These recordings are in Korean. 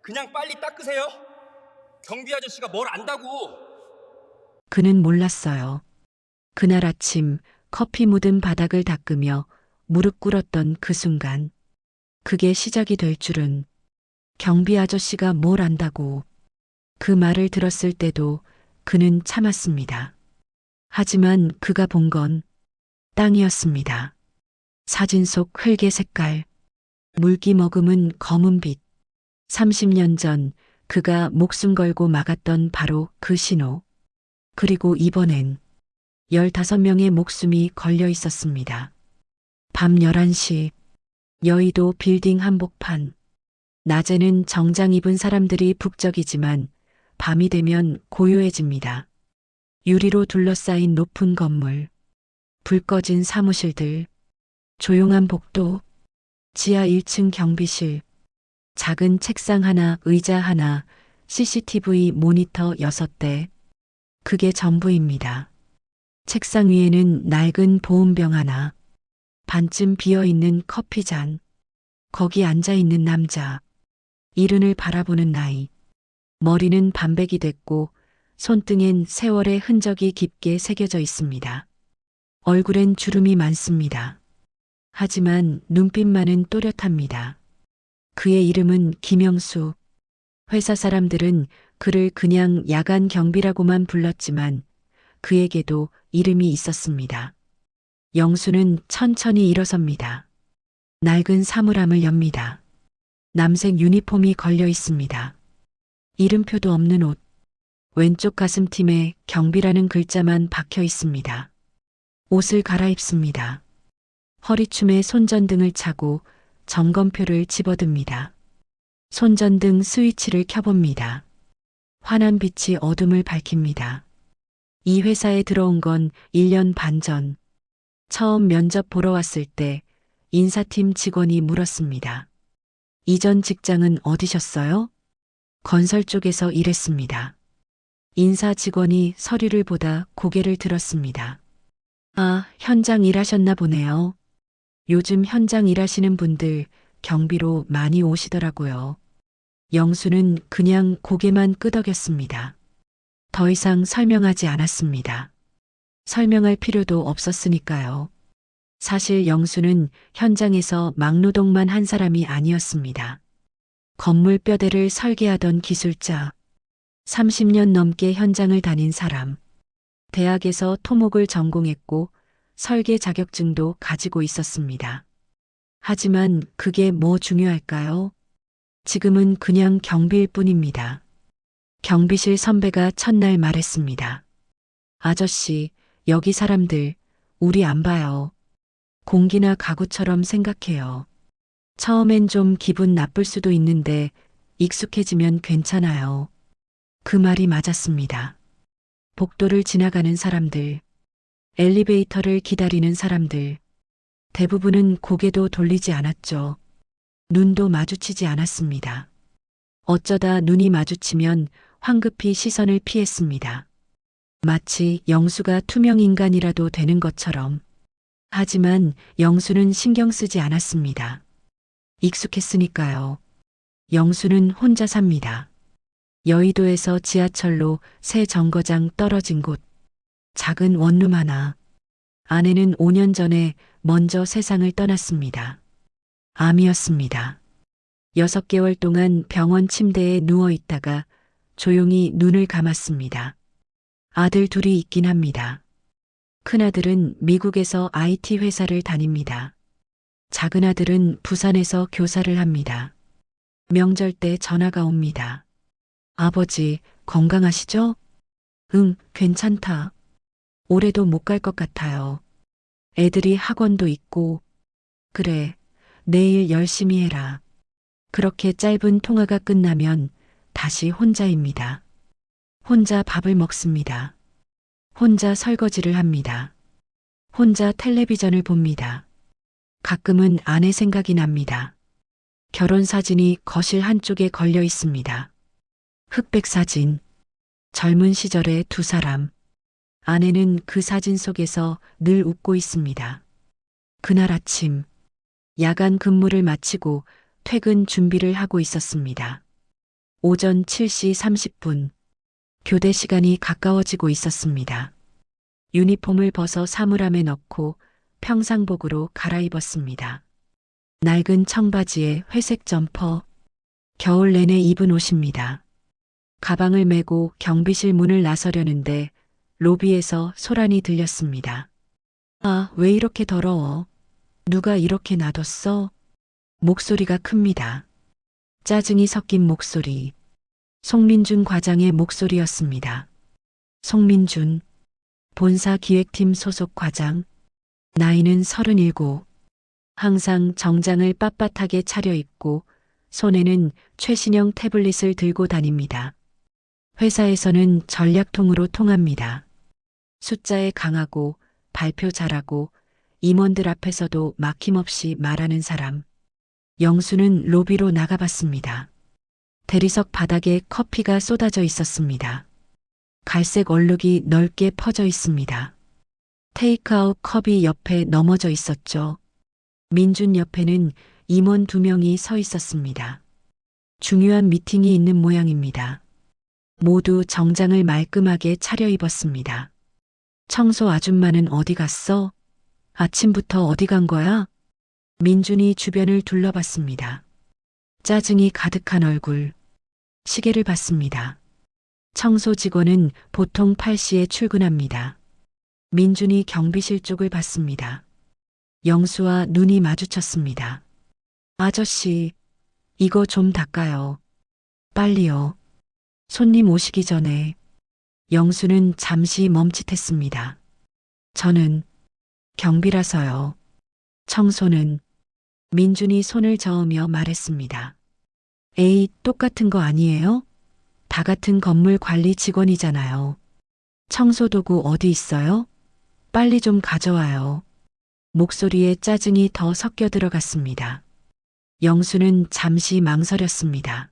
그냥 빨리 닦으세요. 경비 아저씨가 뭘 안다고. 그는 몰랐어요. 그날 아침 커피 묻은 바닥을 닦으며 무릎 꿇었던 그 순간 그게 시작이 될 줄은. 경비 아저씨가 뭘 안다고. 그 말을 들었을 때도 그는 참았습니다. 하지만 그가 본 건 땅이었습니다. 사진 속 흙의 색깔, 물기 머금은 검은 빛. 30년 전 그가 목숨 걸고 막았던 바로 그 신호. 그리고 이번엔 15명의 목숨이 걸려 있었습니다. 밤 11시 여의도 빌딩 한복판. 낮에는 정장 입은 사람들이 북적이지만 밤이 되면 고요해집니다. 유리로 둘러싸인 높은 건물, 불 꺼진 사무실들, 조용한 복도, 지하 1층 경비실, 작은 책상 하나, 의자 하나, CCTV 모니터 6대. 그게 전부입니다. 책상 위에는 낡은 보온병 하나, 반쯤 비어있는 커피잔, 거기 앉아있는 남자, 이른을 바라보는 나이, 머리는 반백이 됐고 손등엔 세월의 흔적이 깊게 새겨져 있습니다. 얼굴엔 주름이 많습니다. 하지만 눈빛만은 또렷합니다. 그의 이름은 김영수. 회사 사람들은 그를 그냥 야간 경비라고만 불렀지만 그에게도 이름이 있었습니다. 영수는 천천히 일어섭니다. 낡은 사물함을 엽니다. 남색 유니폼이 걸려 있습니다. 이름표도 없는 옷. 왼쪽 가슴팀에 경비라는 글자만 박혀 있습니다. 옷을 갈아입습니다. 허리춤에 손전등을 차고 점검표를 집어듭니다. 손전등 스위치를 켜봅니다. 환한 빛이 어둠을 밝힙니다. 이 회사에 들어온 건 1년 반 전. 처음 면접 보러 왔을 때 인사팀 직원이 물었습니다. 이전 직장은 어디셨어요? 건설 쪽에서 일했습니다. 인사 직원이 서류를 보다 고개를 들었습니다. 아, 현장 일하셨나 보네요. 요즘 현장 일하시는 분들 경비로 많이 오시더라고요. 영수는 그냥 고개만 끄덕였습니다. 더 이상 설명하지 않았습니다. 설명할 필요도 없었으니까요. 사실 영수는 현장에서 막노동만 한 사람이 아니었습니다. 건물 뼈대를 설계하던 기술자, 30년 넘게 현장을 다닌 사람, 대학에서 토목을 전공했고 설계 자격증도 가지고 있었습니다. 하지만 그게 뭐 중요할까요? 지금은 그냥 경비일 뿐입니다. 경비실 선배가 첫날 말했습니다. 아저씨, 여기 사람들, 우리 안 봐요. 공기나 가구처럼 생각해요. 처음엔 좀 기분 나쁠 수도 있는데 익숙해지면 괜찮아요. 그 말이 맞았습니다. 복도를 지나가는 사람들, 엘리베이터를 기다리는 사람들, 대부분은 고개도 돌리지 않았죠. 눈도 마주치지 않았습니다. 어쩌다 눈이 마주치면 황급히 시선을 피했습니다. 마치 영수가 투명 인간이라도 되는 것처럼. 하지만 영수는 신경 쓰지 않았습니다. 익숙했으니까요. 영수는 혼자 삽니다. 여의도에서 지하철로 새 정거장 떨어진 곳. 작은 원룸 하나. 아내는 5년 전에 먼저 세상을 떠났습니다. 암이었습니다. 6개월 동안 병원 침대에 누워 있다가 조용히 눈을 감았습니다. 아들 둘이 있긴 합니다. 큰아들은 미국에서 IT 회사를 다닙니다. 작은 아들은 부산에서 교사를 합니다. 명절 때 전화가 옵니다. 아버지, 건강하시죠? 응, 괜찮다. 올해도 못 갈 것 같아요. 애들이 학원도 있고. 그래, 내일 열심히 해라. 그렇게 짧은 통화가 끝나면 다시 혼자입니다. 혼자 밥을 먹습니다. 혼자 설거지를 합니다. 혼자 텔레비전을 봅니다. 가끔은 아내 생각이 납니다. 결혼 사진이 거실 한쪽에 걸려 있습니다. 흑백 사진. 젊은 시절의 두 사람. 아내는 그 사진 속에서 늘 웃고 있습니다. 그날 아침, 야간 근무를 마치고 퇴근 준비를 하고 있었습니다. 오전 7시 30분. 교대 시간이 가까워지고 있었습니다. 유니폼을 벗어 사물함에 넣고 평상복으로 갈아입었습니다. 낡은 청바지에 회색 점퍼, 겨울 내내 입은 옷입니다. 가방을 메고 경비실 문을 나서려는데 로비에서 소란이 들렸습니다. 아, 왜 이렇게 더러워? 누가 이렇게 놔뒀어? 목소리가 큽니다. 짜증이 섞인 목소리. 송민준 과장의 목소리였습니다. 송민준, 본사 기획팀 소속 과장. 나이는 37. 항상 정장을 빳빳하게 차려입고 손에는 최신형 태블릿을 들고 다닙니다. 회사에서는 전략통으로 통합니다. 숫자에 강하고 발표 잘하고 임원들 앞에서도 막힘없이 말하는 사람. 영수는 로비로 나가봤습니다. 대리석 바닥에 커피가 쏟아져 있었습니다. 갈색 얼룩이 넓게 퍼져 있습니다. 테이크아웃 컵이 옆에 넘어져 있었죠. 민준 옆에는 임원 2명이 서 있었습니다. 중요한 미팅이 있는 모양입니다. 모두 정장을 말끔하게 차려입었습니다. 청소 아줌마는 어디 갔어? 아침부터 어디 간 거야? 민준이 주변을 둘러봤습니다. 짜증이 가득한 얼굴. 시계를 봤습니다. 청소 직원은 보통 8시에 출근합니다. 민준이 경비실 쪽을 봤습니다. 영수와 눈이 마주쳤습니다. 아저씨, 이거 좀 닦아요. 빨리요. 손님 오시기 전에. 영수는 잠시 멈칫했습니다. 저는 경비라서요. 청소는. 민준이 손을 저으며 말했습니다. 에이, 똑같은 거 아니에요? 다 같은 건물 관리 직원이잖아요. 청소도구 어디 있어요? 빨리 좀 가져와요. 목소리에 짜증이 더 섞여 들어갔습니다. 영수는 잠시 망설였습니다.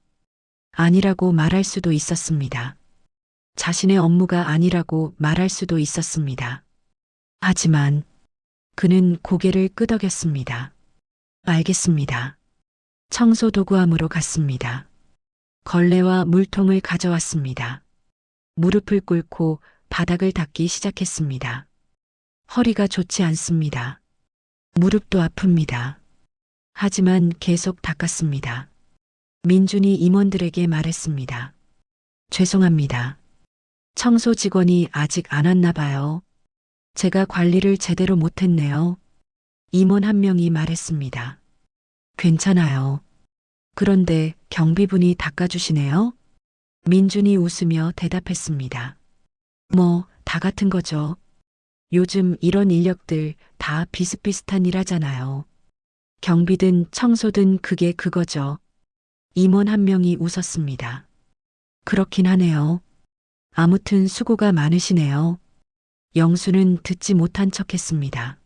아니라고 말할 수도 있었습니다. 자신의 업무가 아니라고 말할 수도 있었습니다. 하지만 그는 고개를 끄덕였습니다. 알겠습니다. 청소도구함으로 갔습니다. 걸레와 물통을 가져왔습니다. 무릎을 꿇고 바닥을 닦기 시작했습니다. 허리가 좋지 않습니다. 무릎도 아픕니다. 하지만 계속 닦았습니다. 민준이 임원들에게 말했습니다. 죄송합니다. 청소 직원이 아직 안 왔나 봐요. 제가 관리를 제대로 못했네요. 임원 한 명이 말했습니다. 괜찮아요. 그런데 경비분이 닦아주시네요. 민준이 웃으며 대답했습니다. 뭐, 다 같은 거죠. 요즘 이런 인력들 다 비슷비슷한 일 하잖아요. 경비든 청소든 그게 그거죠. 임원 한 명이 웃었습니다. 그렇긴 하네요. 아무튼 수고가 많으시네요. 영수는 듣지 못한 척했습니다.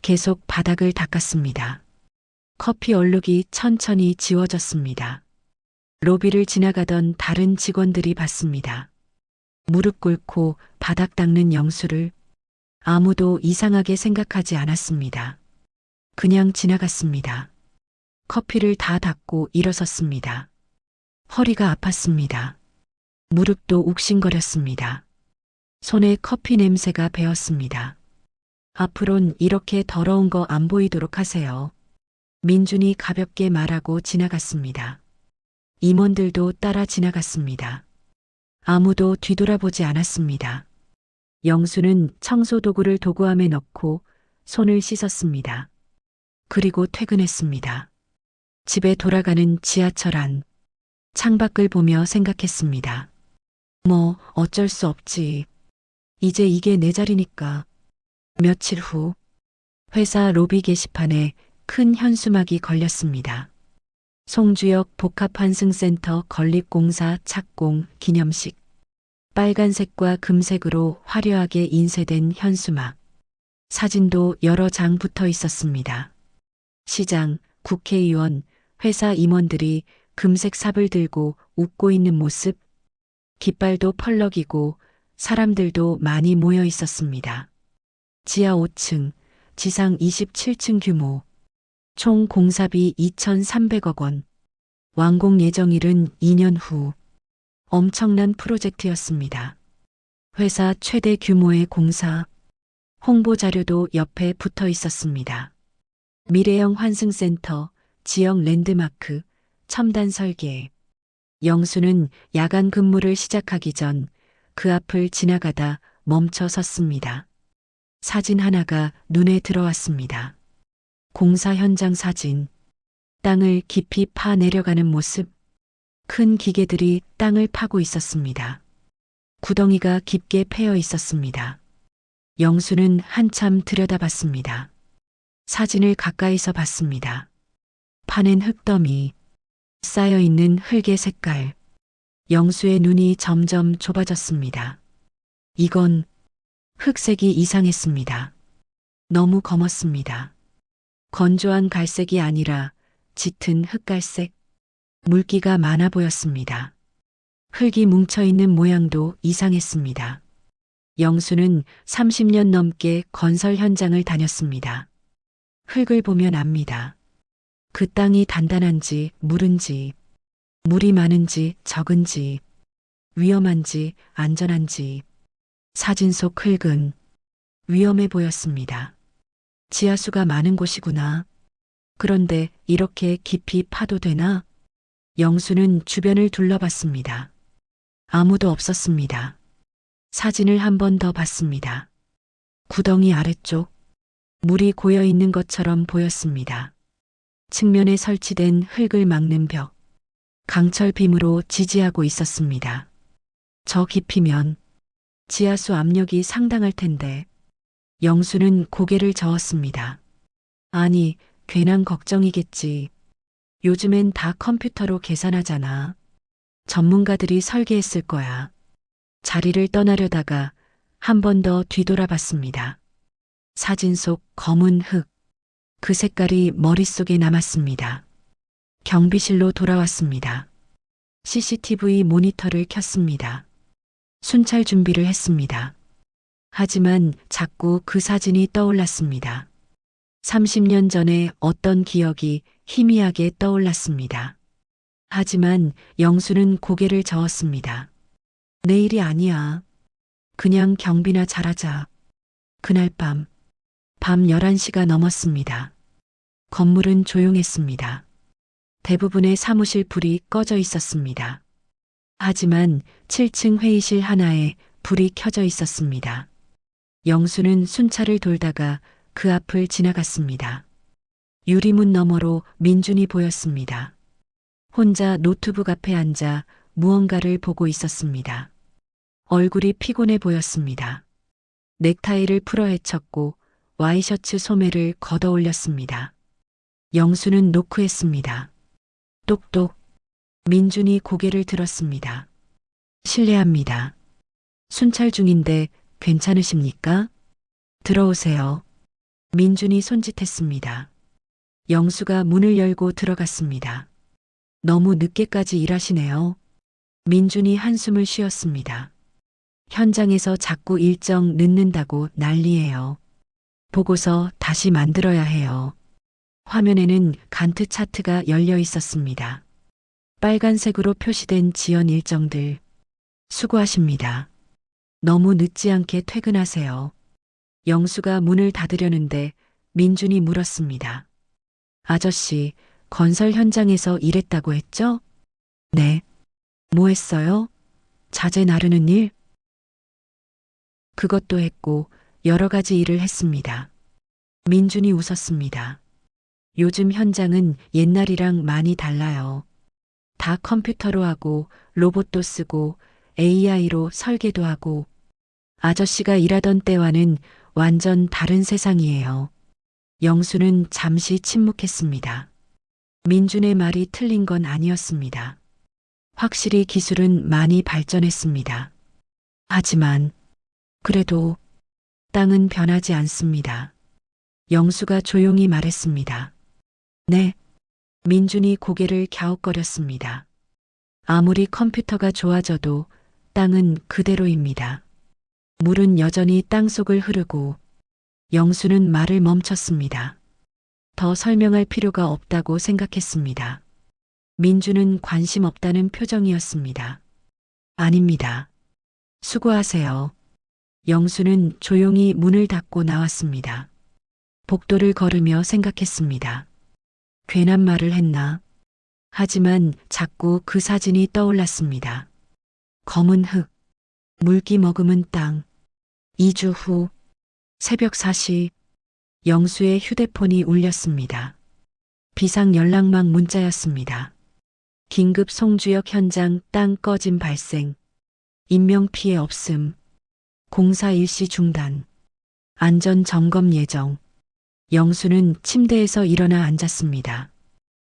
계속 바닥을 닦았습니다. 커피 얼룩이 천천히 지워졌습니다. 로비를 지나가던 다른 직원들이 봤습니다. 무릎 꿇고 바닥 닦는 영수를. 아무도 이상하게 생각하지 않았습니다. 그냥 지나갔습니다. 커피를 다 닦고 일어섰습니다. 허리가 아팠습니다. 무릎도 욱신거렸습니다. 손에 커피 냄새가 배었습니다. 앞으론 이렇게 더러운 거 안 보이도록 하세요. 민준이 가볍게 말하고 지나갔습니다. 임원들도 따라 지나갔습니다. 아무도 뒤돌아보지 않았습니다. 영수는 청소도구를 도구함에 넣고 손을 씻었습니다. 그리고 퇴근했습니다. 집에 돌아가는 지하철 안. 창밖을 보며 생각했습니다. 뭐 어쩔 수 없지. 이제 이게 내 자리니까. 며칠 후 회사 로비 게시판에 큰 현수막이 걸렸습니다. 송주역 복합환승센터 건립공사 착공 기념식. 빨간색과 금색으로 화려하게 인쇄된 현수막. 사진도 여러 장 붙어 있었습니다. 시장, 국회의원, 회사 임원들이 금색 삽을 들고 웃고 있는 모습. 깃발도 펄럭이고 사람들도 많이 모여 있었습니다. 지하 5층, 지상 27층 규모. 총 공사비 2,300억 원. 완공 예정일은 2년 후. 엄청난 프로젝트였습니다. 회사 최대 규모의 공사, 홍보 자료도 옆에 붙어 있었습니다. 미래형 환승센터, 지역 랜드마크, 첨단 설계. 영수는 야간 근무를 시작하기 전 그 앞을 지나가다 멈춰 섰습니다. 사진 하나가 눈에 들어왔습니다. 공사 현장 사진. 땅을 깊이 파 내려가는 모습. 큰 기계들이 땅을 파고 있었습니다. 구덩이가 깊게 패여 있었습니다. 영수는 한참 들여다봤습니다. 사진을 가까이서 봤습니다. 파낸 흙더미, 쌓여있는 흙의 색깔. 영수의 눈이 점점 좁아졌습니다. 이건 흙색이 이상했습니다. 너무 검었습니다. 건조한 갈색이 아니라 짙은 흑갈색. 물기가 많아 보였습니다. 흙이 뭉쳐있는 모양도 이상했습니다. 영수는 30년 넘게 건설 현장을 다녔습니다. 흙을 보면 압니다. 그 땅이 단단한지 무른지, 물이 많은지 적은지, 위험한지 안전한지. 사진 속 흙은 위험해 보였습니다. 지하수가 많은 곳이구나. 그런데 이렇게 깊이 파도 되나? 영수는 주변을 둘러봤습니다. 아무도 없었습니다. 사진을 한 번 더 봤습니다. 구덩이 아래쪽, 물이 고여 있는 것처럼 보였습니다. 측면에 설치된 흙을 막는 벽, 강철 빔으로 지지하고 있었습니다. 저 깊이면 지하수 압력이 상당할 텐데. 영수는 고개를 저었습니다. 아니, 괜한 걱정이겠지. 요즘엔 다 컴퓨터로 계산하잖아. 전문가들이 설계했을 거야. 자리를 떠나려다가 한 번 더 뒤돌아봤습니다. 사진 속 검은 흙. 그 색깔이 머릿속에 남았습니다. 경비실로 돌아왔습니다. CCTV 모니터를 켰습니다. 순찰 준비를 했습니다. 하지만 자꾸 그 사진이 떠올랐습니다. 30년 전에 어떤 기억이 희미하게 떠올랐습니다. 하지만 영수는 고개를 저었습니다. 내일이 아니야. 그냥 경비나 잘하자. 그날 밤 11시가 넘었습니다. 건물은 조용했습니다. 대부분의 사무실 불이 꺼져 있었습니다. 하지만 7층 회의실 하나에 불이 켜져 있었습니다. 영수는 순찰을 돌다가 그 앞을 지나갔습니다. 유리문 너머로 민준이 보였습니다. 혼자 노트북 앞에 앉아 무언가를 보고 있었습니다. 얼굴이 피곤해 보였습니다. 넥타이를 풀어 헤쳤고 와이셔츠 소매를 걷어 올렸습니다. 영수는 노크했습니다. 똑똑. 민준이 고개를 들었습니다. 실례합니다. 순찰 중인데 괜찮으십니까? 들어오세요. 민준이 손짓했습니다. 영수가 문을 열고 들어갔습니다. 너무 늦게까지 일하시네요. 민준이 한숨을 쉬었습니다. 현장에서 자꾸 일정 늦는다고 난리예요. 보고서 다시 만들어야 해요. 화면에는 간트 차트가 열려 있었습니다. 빨간색으로 표시된 지연 일정들. 수고하십니다. 너무 늦지 않게 퇴근하세요. 영수가 문을 닫으려는데 민준이 물었습니다. 아저씨, 건설 현장에서 일했다고 했죠? 네. 뭐 했어요? 자재 나르는 일? 그것도 했고 여러 가지 일을 했습니다. 민준이 웃었습니다. 요즘 현장은 옛날이랑 많이 달라요. 다 컴퓨터로 하고 로봇도 쓰고 AI로 설계도 하고. 아저씨가 일하던 때와는 완전 다른 세상이에요. 영수는 잠시 침묵했습니다. 민준의 말이 틀린 건 아니었습니다. 확실히 기술은 많이 발전했습니다. 하지만 그래도 땅은 변하지 않습니다. 영수가 조용히 말했습니다. 네. 민준이 고개를 갸웃거렸습니다. 아무리 컴퓨터가 좋아져도 땅은 그대로입니다. 물은 여전히 땅속을 흐르고. 영수는 말을 멈췄습니다. 더 설명할 필요가 없다고 생각했습니다. 민주는 관심 없다는 표정이었습니다. 아닙니다. 수고하세요. 영수는 조용히 문을 닫고 나왔습니다. 복도를 걸으며 생각했습니다. 괜한 말을 했나? 하지만 자꾸 그 사진이 떠올랐습니다. 검은 흙, 물기 머금은 땅. 2주 후, 새벽 4시, 영수의 휴대폰이 울렸습니다. 비상 연락망 문자였습니다. 긴급 송주역 현장 땅 꺼짐 발생. 인명피해 없음. 공사 일시 중단. 안전 점검 예정. 영수는 침대에서 일어나 앉았습니다.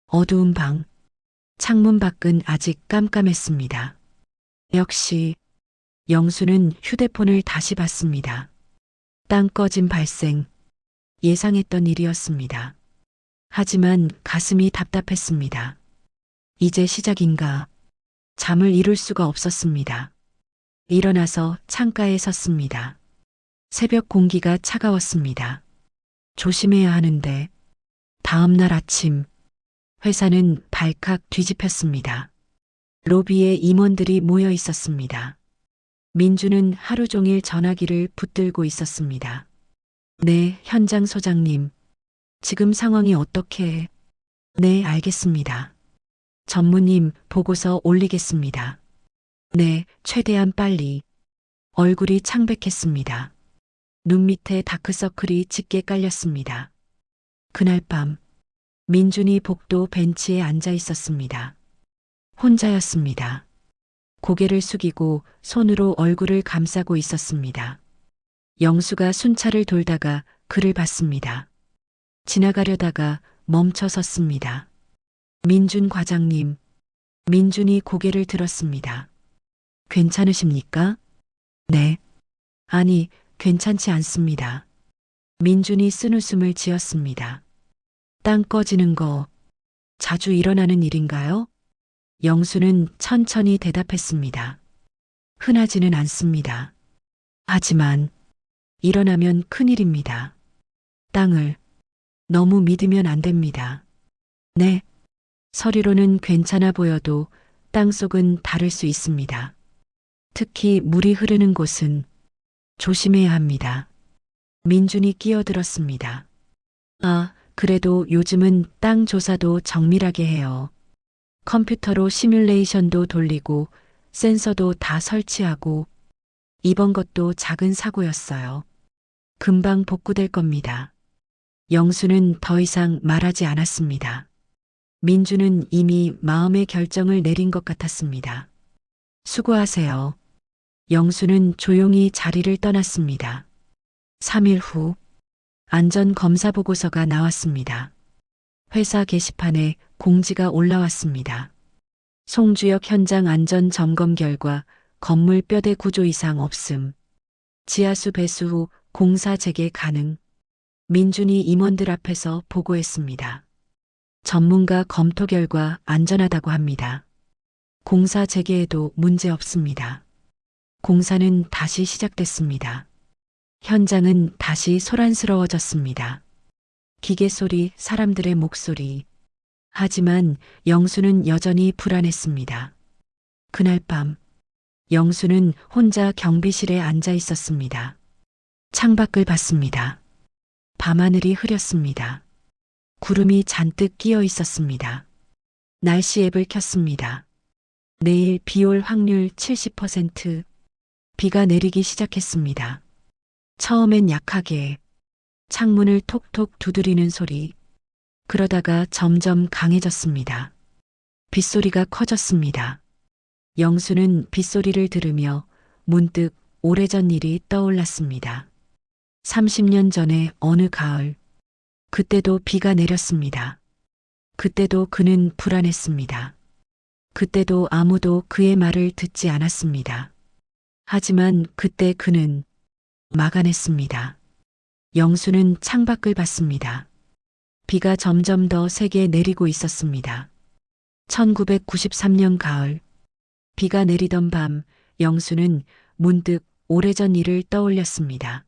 어두운 방. 창문 밖은 아직 깜깜했습니다. 역시 영수는 휴대폰을 다시 봤습니다. 땅 꺼짐 발생. 예상했던 일이었습니다. 하지만 가슴이 답답했습니다. 이제 시작인가? 잠을 이룰 수가 없었습니다. 일어나서 창가에 섰습니다. 새벽 공기가 차가웠습니다. 조심해야 하는데. 다음 날 아침, 회사는 발칵 뒤집혔습니다. 로비에 임원들이 모여 있었습니다. 민주는 하루 종일 전화기를 붙들고 있었습니다. 네, 현장 소장님. 지금 상황이 어떻게? 네, 알겠습니다. 전무님, 보고서 올리겠습니다. 네, 최대한 빨리. 얼굴이 창백했습니다. 눈 밑에 다크서클이 짙게 깔렸습니다. 그날 밤, 민준이 복도 벤치에 앉아 있었습니다. 혼자였습니다. 고개를 숙이고 손으로 얼굴을 감싸고 있었습니다. 영수가 순찰을 돌다가 그를 봤습니다. 지나가려다가 멈춰 섰습니다. 민준 과장님. 민준이 고개를 들었습니다. 괜찮으십니까? 네. 아니, 괜찮지 않습니다. 민준이 쓴웃음을 지었습니다. 땅 꺼지는 거 자주 일어나는 일인가요? 영수는 천천히 대답했습니다. 흔하지는 않습니다. 하지만 일어나면 큰일입니다. 땅을 너무 믿으면 안 됩니다. 네. 서리로는 괜찮아 보여도 땅속은 다를 수 있습니다. 특히 물이 흐르는 곳은 조심해야 합니다. 민준이 끼어들었습니다. 아, 그래도 요즘은 땅 조사도 정밀하게 해요. 컴퓨터로 시뮬레이션도 돌리고 센서도 다 설치하고. 이번 것도 작은 사고였어요. 금방 복구될 겁니다. 영수는 더 이상 말하지 않았습니다. 민주는 이미 마음의 결정을 내린 것 같았습니다. 수고하세요. 영수는 조용히 자리를 떠났습니다. 3일 후, 안전검사 보고서가 나왔습니다. 회사 게시판에 공지가 올라왔습니다. 송주역 현장 안전 점검 결과 건물 뼈대 구조 이상 없음. 지하수 배수 후 공사 재개 가능. 민준이 임원들 앞에서 보고했습니다. 전문가 검토 결과 안전하다고 합니다. 공사 재개에도 문제 없습니다. 공사는 다시 시작됐습니다. 현장은 다시 소란스러워졌습니다. 기계 소리, 사람들의 목소리. 하지만 영수는 여전히 불안했습니다. 그날 밤, 영수는 혼자 경비실에 앉아 있었습니다. 창밖을 봤습니다. 밤하늘이 흐렸습니다. 구름이 잔뜩 끼어 있었습니다. 날씨 앱을 켰습니다. 내일 비 올 확률 70%. 비가 내리기 시작했습니다. 처음엔 약하게, 창문을 톡톡 두드리는 소리. 그러다가 점점 강해졌습니다. 빗소리가 커졌습니다. 영수는 빗소리를 들으며 문득 오래전 일이 떠올랐습니다. 30년 전에 어느 가을, 그때도 비가 내렸습니다. 그때도 그는 불안했습니다. 그때도 아무도 그의 말을 듣지 않았습니다. 하지만 그때 그는 막아냈습니다. 영수는 창밖을 봤습니다. 비가 점점 더 세게 내리고 있었습니다. 1993년 가을, 비가 내리던 밤, 영수는 문득 오래전 일을 떠올렸습니다.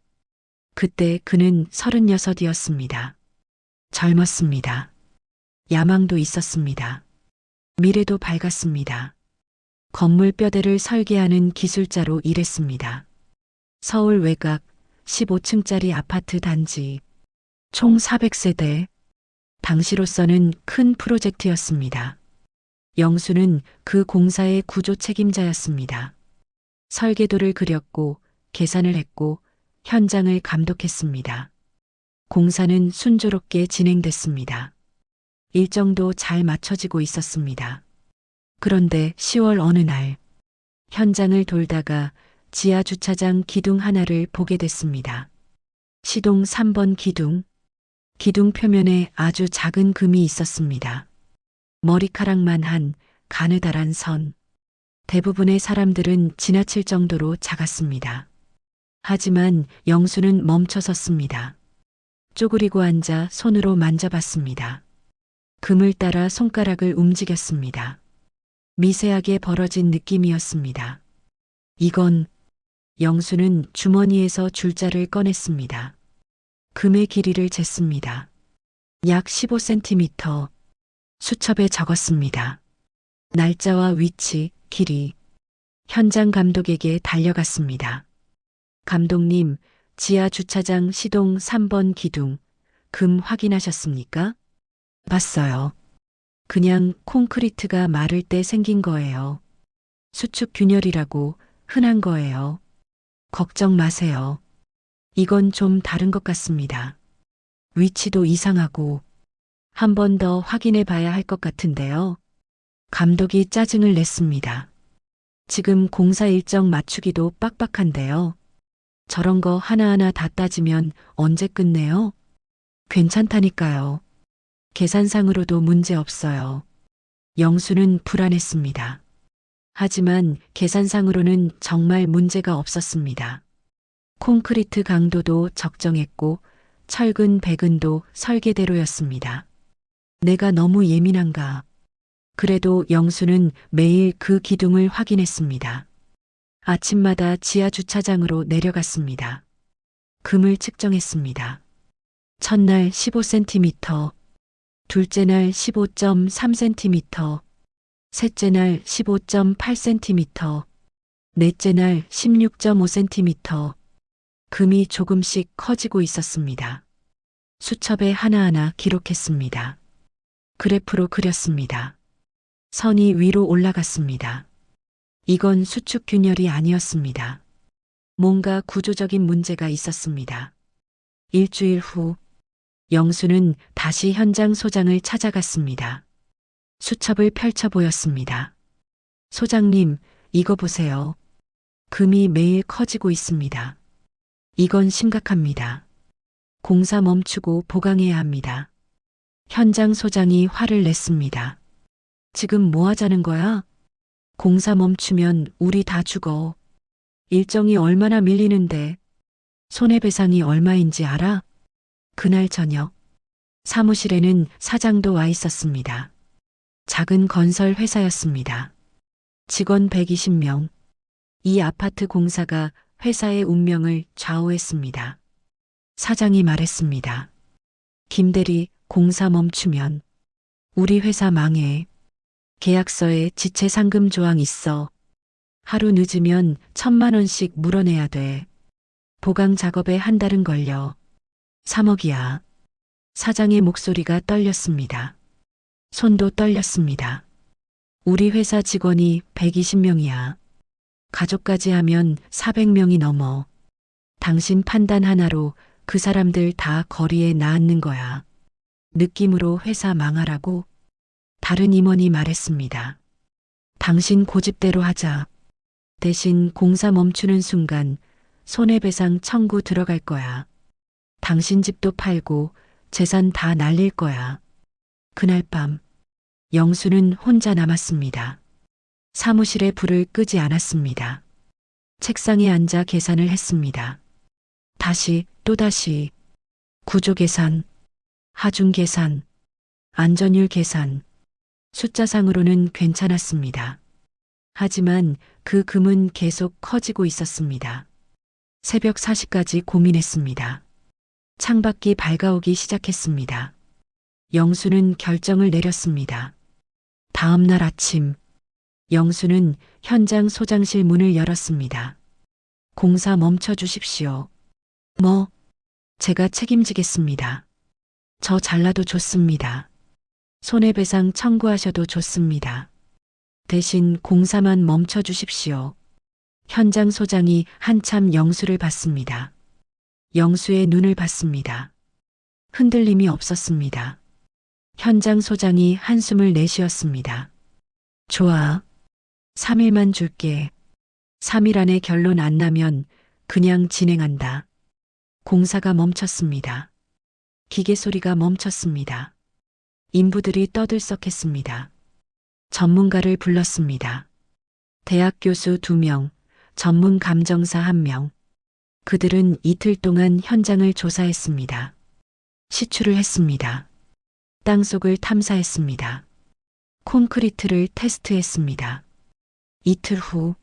그때 그는 36이었습니다. 젊었습니다. 야망도 있었습니다. 미래도 밝았습니다. 건물 뼈대를 설계하는 기술자로 일했습니다. 서울 외곽 15층짜리 아파트 단지, 총 400세대. 당시로서는 큰 프로젝트였습니다. 영수는 그 공사의 구조 책임자였습니다. 설계도를 그렸고 계산을 했고 현장을 감독했습니다. 공사는 순조롭게 진행됐습니다. 일정도 잘 맞춰지고 있었습니다. 그런데 10월 어느 날 현장을 돌다가 지하 주차장 기둥 하나를 보게 됐습니다. 시동 3번 기둥. 기둥 표면에 아주 작은 금이 있었습니다. 머리카락만 한 가느다란 선. 대부분의 사람들은 지나칠 정도로 작았습니다. 하지만 영수는 멈춰 섰습니다. 쪼그리고 앉아 손으로 만져봤습니다. 금을 따라 손가락을 움직였습니다. 미세하게 벌어진 느낌이었습니다. 이건, 영수는 주머니에서 줄자를 꺼냈습니다. 금의 길이를 쟀습니다. 약 15cm. 수첩에 적었습니다. 날짜와 위치, 길이. 현장 감독에게 달려갔습니다. 감독님, 지하 주차장 시동 3번 기둥, 금 확인하셨습니까? 봤어요. 그냥 콘크리트가 마를 때 생긴 거예요. 수축 균열이라고 흔한 거예요. 걱정 마세요. 이건 좀 다른 것 같습니다. 위치도 이상하고 한 번 더 확인해 봐야 할 것 같은데요. 감독이 짜증을 냈습니다. 지금 공사 일정 맞추기도 빡빡한데요. 저런 거 하나하나 다 따지면 언제 끝내요? 괜찮다니까요. 계산상으로도 문제 없어요. 영수는 불안했습니다. 하지만 계산상으로는 정말 문제가 없었습니다. 콘크리트 강도도 적정했고 철근 배근도 설계대로였습니다. 내가 너무 예민한가? 그래도 영수는 매일 그 기둥을 확인했습니다. 아침마다 지하 주차장으로 내려갔습니다. 금을 측정했습니다. 첫날 15cm, 둘째 날 15.3cm, 셋째 날 15.8cm, 넷째 날 16.5cm. 금이 조금씩 커지고 있었습니다. 수첩에 하나하나 기록했습니다. 그래프로 그렸습니다. 선이 위로 올라갔습니다. 이건 수축 균열이 아니었습니다. 뭔가 구조적인 문제가 있었습니다. 일주일 후, 영수는 다시 현장 소장을 찾아갔습니다. 수첩을 펼쳐 보였습니다. 소장님, 이거 보세요. 금이 매일 커지고 있습니다. 이건 심각합니다. 공사 멈추고 보강해야 합니다. 현장 소장이 화를 냈습니다. 지금 뭐 하자는 거야? 공사 멈추면 우리 다 죽어. 일정이 얼마나 밀리는데. 손해배상이 얼마인지 알아? 그날 저녁, 사무실에는 사장도 와 있었습니다. 작은 건설 회사였습니다. 직원 120명. 이 아파트 공사가 회사의 운명을 좌우했습니다. 사장이 말했습니다. 김대리, 공사 멈추면 우리 회사 망해. 계약서에 지체 상금 조항 있어. 하루 늦으면 1,000만 원씩 물어내야 돼. 보강 작업에 한 달은 걸려. 3억이야. 사장의 목소리가 떨렸습니다. 손도 떨렸습니다. 우리 회사 직원이 120명이야. 가족까지 하면 400명이 넘어. 당신 판단 하나로 그 사람들 다 거리에 나앉는 거야. 느낌으로 회사 망하라고? 다른 임원이 말했습니다. 당신 고집대로 하자. 대신 공사 멈추는 순간 손해배상 청구 들어갈 거야. 당신 집도 팔고 재산 다 날릴 거야. 그날 밤, 영수는 혼자 남았습니다. 사무실에 불을 끄지 않았습니다. 책상에 앉아 계산을 했습니다. 다시 또다시 구조 계산, 하중 계산, 안전율 계산. 숫자상으로는 괜찮았습니다. 하지만 그 금은 계속 커지고 있었습니다. 새벽 4시까지 고민했습니다. 창밖이 밝아오기 시작했습니다. 영수는 결정을 내렸습니다. 다음 날 아침, 영수는 현장 소장실 문을 열었습니다. 공사 멈춰 주십시오. 뭐, 제가 책임지겠습니다. 저 잘라도 좋습니다. 손해배상 청구하셔도 좋습니다. 대신 공사만 멈춰 주십시오. 현장 소장이 한참 영수를 봤습니다. 영수의 눈을 봤습니다. 흔들림이 없었습니다. 현장 소장이 한숨을 내쉬었습니다. 좋아. 3일만 줄게. 3일 안에 결론 안 나면 그냥 진행한다. 공사가 멈췄습니다. 기계 소리가 멈췄습니다. 인부들이 떠들썩했습니다. 전문가를 불렀습니다. 대학 교수 2명, 전문 감정사 1명. 그들은 이틀 동안 현장을 조사했습니다. 시추를 했습니다. 땅속을 탐사했습니다. 콘크리트를 테스트했습니다. 이틀 후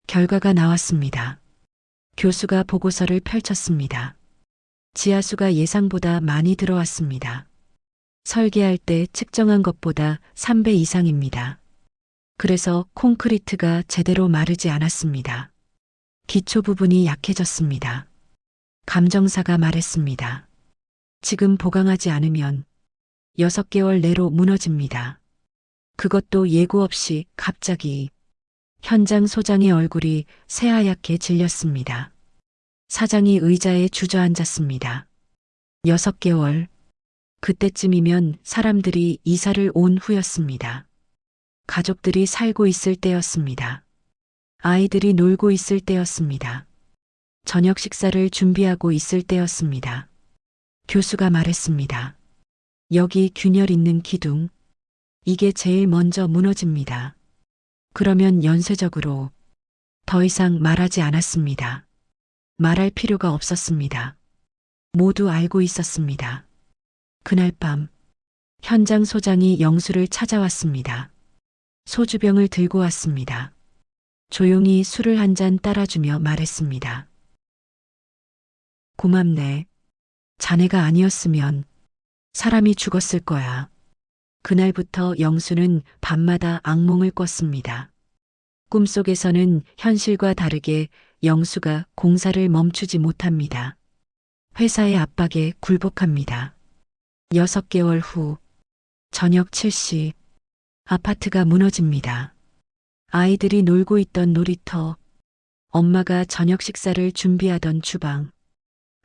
결과가 나왔습니다. 교수가 보고서를 펼쳤습니다. 지하수가 예상보다 많이 들어왔습니다. 설계할 때 측정한 것보다 3배 이상입니다. 그래서 콘크리트가 제대로 마르지 않았습니다. 기초 부분이 약해졌습니다. 감정사가 말했습니다. 지금 보강하지 않으면 6개월 내로 무너집니다. 그것도 예고 없이 갑자기. 현장 소장의 얼굴이 새하얗게 질렸습니다. 사장이 의자에 주저앉았습니다. 6개월. 그때쯤이면 사람들이 이사를 온 후였습니다. 가족들이 살고 있을 때였습니다. 아이들이 놀고 있을 때였습니다. 저녁 식사를 준비하고 있을 때였습니다. 교수가 말했습니다. 여기 균열 있는 기둥. 이게 제일 먼저 무너집니다. 그러면 연쇄적으로 더 이상 말하지 않았습니다. 말할 필요가 없었습니다. 모두 알고 있었습니다. 그날 밤 현장 소장이 영수를 찾아왔습니다. 소주병을 들고 왔습니다. 조용히 술을 한 잔 따라주며 말했습니다. 고맙네. 자네가 아니었으면 사람이 죽었을 거야. 그날부터 영수는 밤마다 악몽을 꿨습니다. 꿈속에서는 현실과 다르게 영수가 공사를 멈추지 못합니다. 회사의 압박에 굴복합니다. 6개월 후 저녁 7시 아파트가 무너집니다. 아이들이 놀고 있던 놀이터, 엄마가 저녁 식사를 준비하던 주방,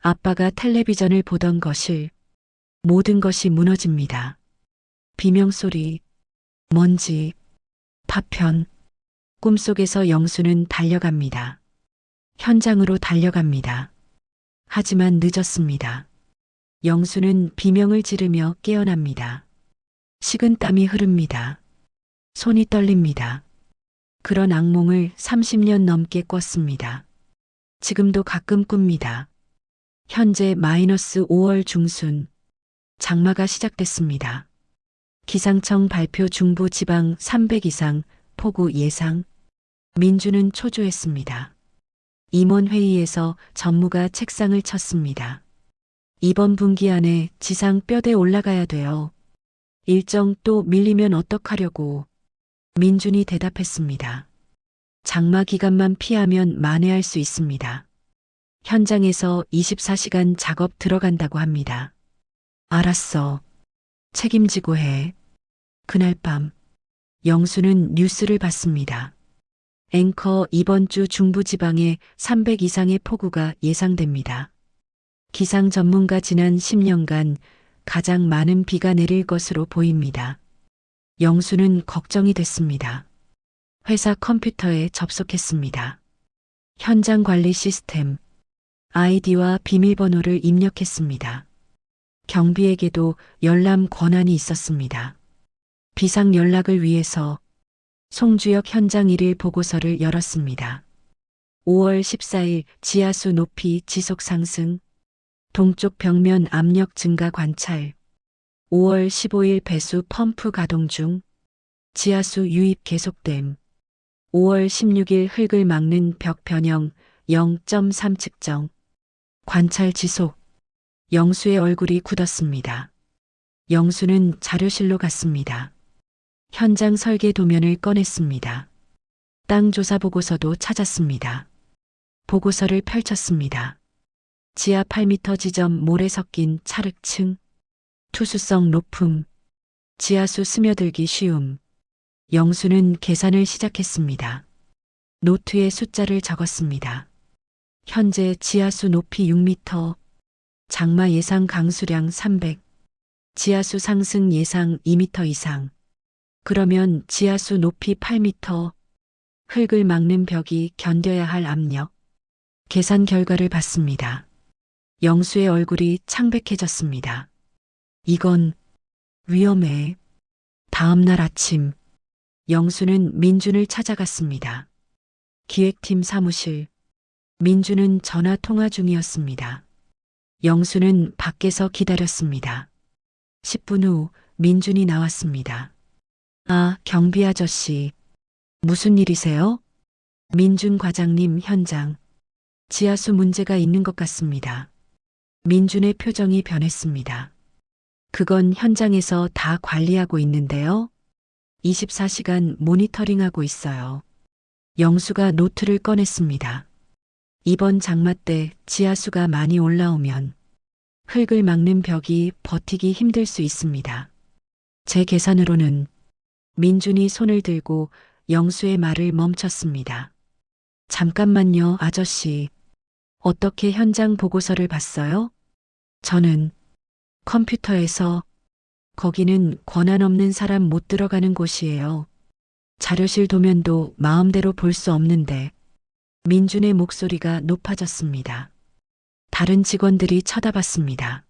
아빠가 텔레비전을 보던 거실, 모든 것이 무너집니다. 비명소리, 먼지, 파편. 꿈속에서 영수는 달려갑니다. 현장으로 달려갑니다. 하지만 늦었습니다. 영수는 비명을 지르며 깨어납니다. 식은땀이 흐릅니다. 손이 떨립니다. 그런 악몽을 30년 넘게 꿨습니다. 지금도 가끔 꿉니다. 현재 -5월 중순, 장마가 시작됐습니다. 기상청 발표 중부 지방 300 이상 폭우 예상. 민주는 초조했습니다. 임원회의에서 전무가 책상을 쳤습니다. 이번 분기 안에 지상 뼈대 올라가야 돼요. 일정 또 밀리면 어떡하려고. 민준이 대답했습니다. 장마 기간만 피하면 만회할 수 있습니다. 현장에서 24시간 작업 들어간다고 합니다. 알았어. 책임지고 해. 그날 밤 영수는 뉴스를 봤습니다. 앵커 이번 주 중부지방에 300 이상의 폭우가 예상됩니다. 기상 전문가 지난 10년간 가장 많은 비가 내릴 것으로 보입니다. 영수는 걱정이 됐습니다. 회사 컴퓨터에 접속했습니다. 현장 관리 시스템, 아이디와 비밀번호를 입력했습니다. 경비에게도 열람 권한이 있었습니다. 비상 연락을 위해서 송주역 현장 1일 보고서를 열었습니다. 5월 14일 지하수 높이 지속 상승, 동쪽 벽면 압력 증가 관찰, 5월 15일 배수 펌프 가동 중, 지하수 유입 계속됨, 5월 16일 흙을 막는 벽 변형 0.3 측정, 관찰 지속. 영수의 얼굴이 굳었습니다. 영수는 자료실로 갔습니다. 현장 설계 도면을 꺼냈습니다. 땅 조사 보고서도 찾았습니다. 보고서를 펼쳤습니다. 지하 8m 지점 모래 섞인 차륵층, 투수성 높음, 지하수 스며들기 쉬움. 영수는 계산을 시작했습니다. 노트에 숫자를 적었습니다. 현재 지하수 높이 6m, 장마 예상 강수량 300, 지하수 상승 예상 2m 이상. 그러면 지하수 높이 8m, 흙을 막는 벽이 견뎌야 할 압력. 계산 결과를 봤습니다. 영수의 얼굴이 창백해졌습니다. 이건 위험해. 다음 날 아침, 영수는 민준을 찾아갔습니다. 기획팀 사무실. 민준은 전화 통화 중이었습니다. 영수는 밖에서 기다렸습니다. 10분 후 민준이 나왔습니다. 아, 경비 아저씨. 무슨 일이세요? 민준 과장님 현장. 지하수 문제가 있는 것 같습니다. 민준의 표정이 변했습니다. 그건 현장에서 다 관리하고 있는데요. 24시간 모니터링하고 있어요. 영수가 노트를 꺼냈습니다. 이번 장마 때 지하수가 많이 올라오면 흙을 막는 벽이 버티기 힘들 수 있습니다. 제 계산으로는. 민준이 손을 들고 영수의 말을 멈췄습니다. 잠깐만요, 아저씨. 어떻게 현장 보고서를 봤어요? 저는 컴퓨터에서. 거기는 권한 없는 사람 못 들어가는 곳이에요. 자료실 도면도 마음대로 볼 수 없는데. 민준의 목소리가 높아졌습니다. 다른 직원들이 쳐다봤습니다.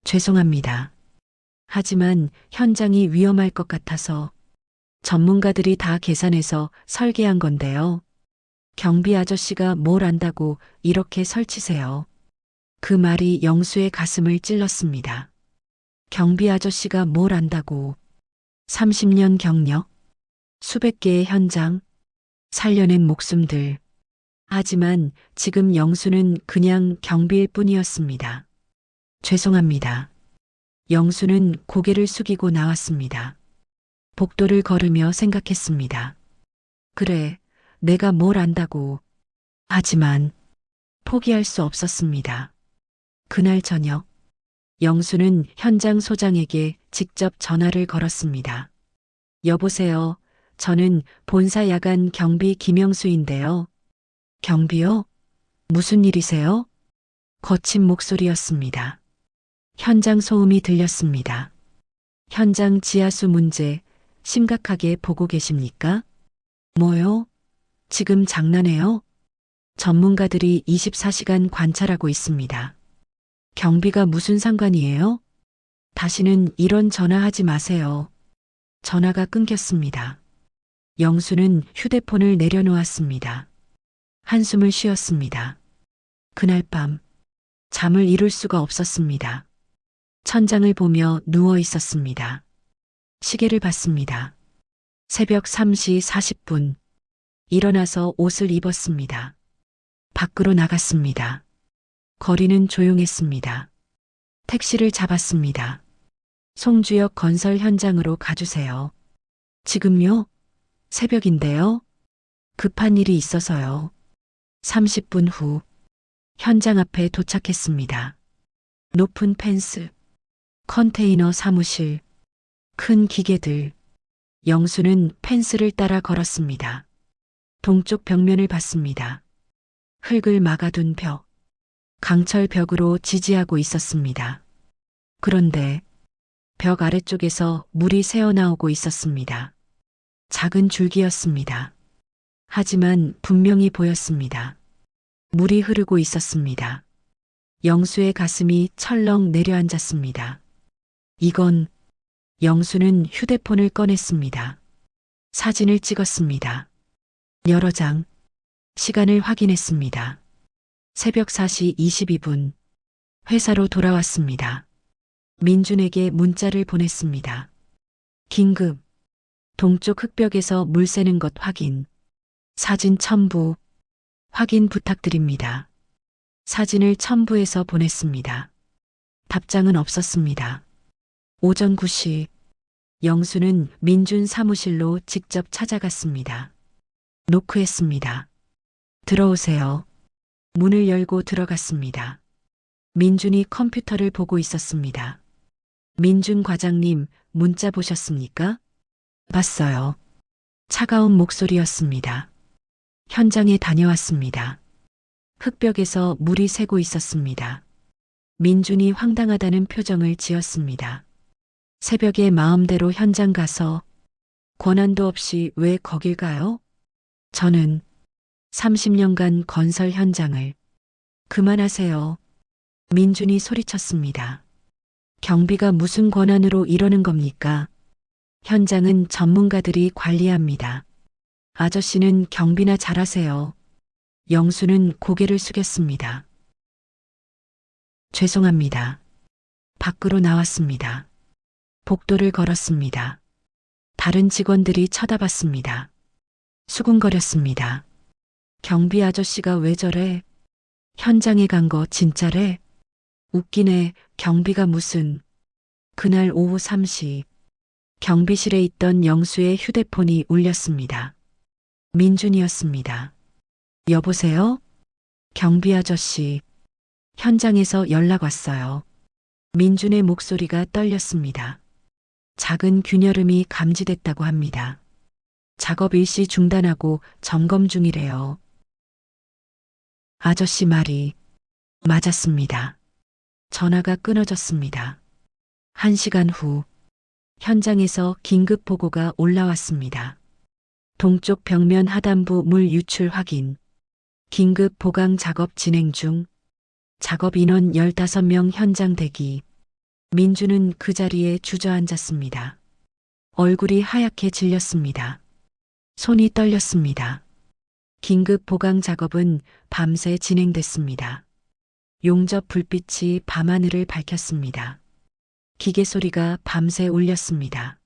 죄송합니다. 하지만 현장이 위험할 것 같아서. 전문가들이 다 계산해서 설계한 건데요. 경비 아저씨가 뭘 안다고 이렇게 설치세요. 그 말이 영수의 가슴을 찔렀습니다. 경비 아저씨가 뭘 안다고. 30년 경력, 수백 개의 현장, 살려낸 목숨들. 하지만 지금 영수는 그냥 경비일 뿐이었습니다. 죄송합니다. 영수는 고개를 숙이고 나왔습니다. 복도를 걸으며 생각했습니다. 그래, 내가 뭘 안다고. 하지만 포기할 수 없었습니다. 그날 저녁, 영수는 현장 소장에게 직접 전화를 걸었습니다. 여보세요. 저는 본사 야간 경비 김영수인데요. 경비요? 무슨 일이세요? 거친 목소리였습니다. 현장 소음이 들렸습니다. 현장 지하수 문제 심각하게 보고 계십니까? 뭐요? 지금 장난해요? 전문가들이 24시간 관찰하고 있습니다. 경비가 무슨 상관이에요? 다시는 이런 전화하지 마세요. 전화가 끊겼습니다. 영수는 휴대폰을 내려놓았습니다. 한숨을 쉬었습니다. 그날 밤 잠을 이룰 수가 없었습니다. 천장을 보며 누워 있었습니다. 시계를 봤습니다. 새벽 3시 40분. 일어나서 옷을 입었습니다. 밖으로 나갔습니다. 거리는 조용했습니다. 택시를 잡았습니다. 송주역 건설 현장으로 가주세요. 지금요? 새벽인데요? 급한 일이 있어서요. 30분 후 현장 앞에 도착했습니다. 높은 펜스, 컨테이너 사무실, 큰 기계들. 영수는 펜스를 따라 걸었습니다. 동쪽 벽면을 봤습니다. 흙을 막아둔 벽, 강철 벽으로 지지하고 있었습니다. 그런데 벽 아래쪽에서 물이 새어나오고 있었습니다. 작은 줄기였습니다. 하지만 분명히 보였습니다. 물이 흐르고 있었습니다. 영수의 가슴이 철렁 내려앉았습니다. 이건. 영수는 휴대폰을 꺼냈습니다. 사진을 찍었습니다. 여러 장. 시간을 확인했습니다. 새벽 4시 22분. 회사로 돌아왔습니다. 민준에게 문자를 보냈습니다. 긴급. 동쪽 흙벽에서 물 새는 것 확인. 사진 첨부. 확인 부탁드립니다. 사진을 첨부해서 보냈습니다. 답장은 없었습니다. 오전 9시. 영수는 민준 사무실로 직접 찾아갔습니다. 노크했습니다. 들어오세요. 문을 열고 들어갔습니다. 민준이 컴퓨터를 보고 있었습니다. 민준 과장님, 문자 보셨습니까? 봤어요. 차가운 목소리였습니다. 현장에 다녀왔습니다. 흙벽에서 물이 새고 있었습니다. 민준이 황당하다는 표정을 지었습니다. 새벽에 마음대로 현장 가서 권한도 없이 왜 거길 가요? 저는 30년간 건설 현장을 그만하세요. 민준이 소리쳤습니다. 경비가 무슨 권한으로 이러는 겁니까? 현장은 전문가들이 관리합니다. 아저씨는 경비나 잘하세요. 영수는 고개를 숙였습니다. 죄송합니다. 밖으로 나왔습니다. 복도를 걸었습니다. 다른 직원들이 쳐다봤습니다. 수군거렸습니다. 경비 아저씨가 왜 저래? 현장에 간 거 진짜래? 웃기네. 경비가 무슨. 그날 오후 3시 경비실에 있던 영수의 휴대폰이 울렸습니다. 민준이었습니다. 여보세요? 경비 아저씨. 현장에서 연락 왔어요. 민준의 목소리가 떨렸습니다. 작은 균열음이 감지됐다고 합니다. 작업 일시 중단하고 점검 중이래요. 아저씨 말이 맞았습니다. 전화가 끊어졌습니다. 1시간 후 현장에서 긴급 보고가 올라왔습니다. 동쪽 벽면 하단부 물 유출 확인. 긴급 보강 작업 진행 중. 작업 인원 15명 현장 대기. 민주는 그 자리에 주저앉았습니다. 얼굴이 하얗게 질렸습니다. 손이 떨렸습니다. 긴급 보강 작업은 밤새 진행됐습니다. 용접 불빛이 밤하늘을 밝혔습니다. 기계 소리가 밤새 울렸습니다.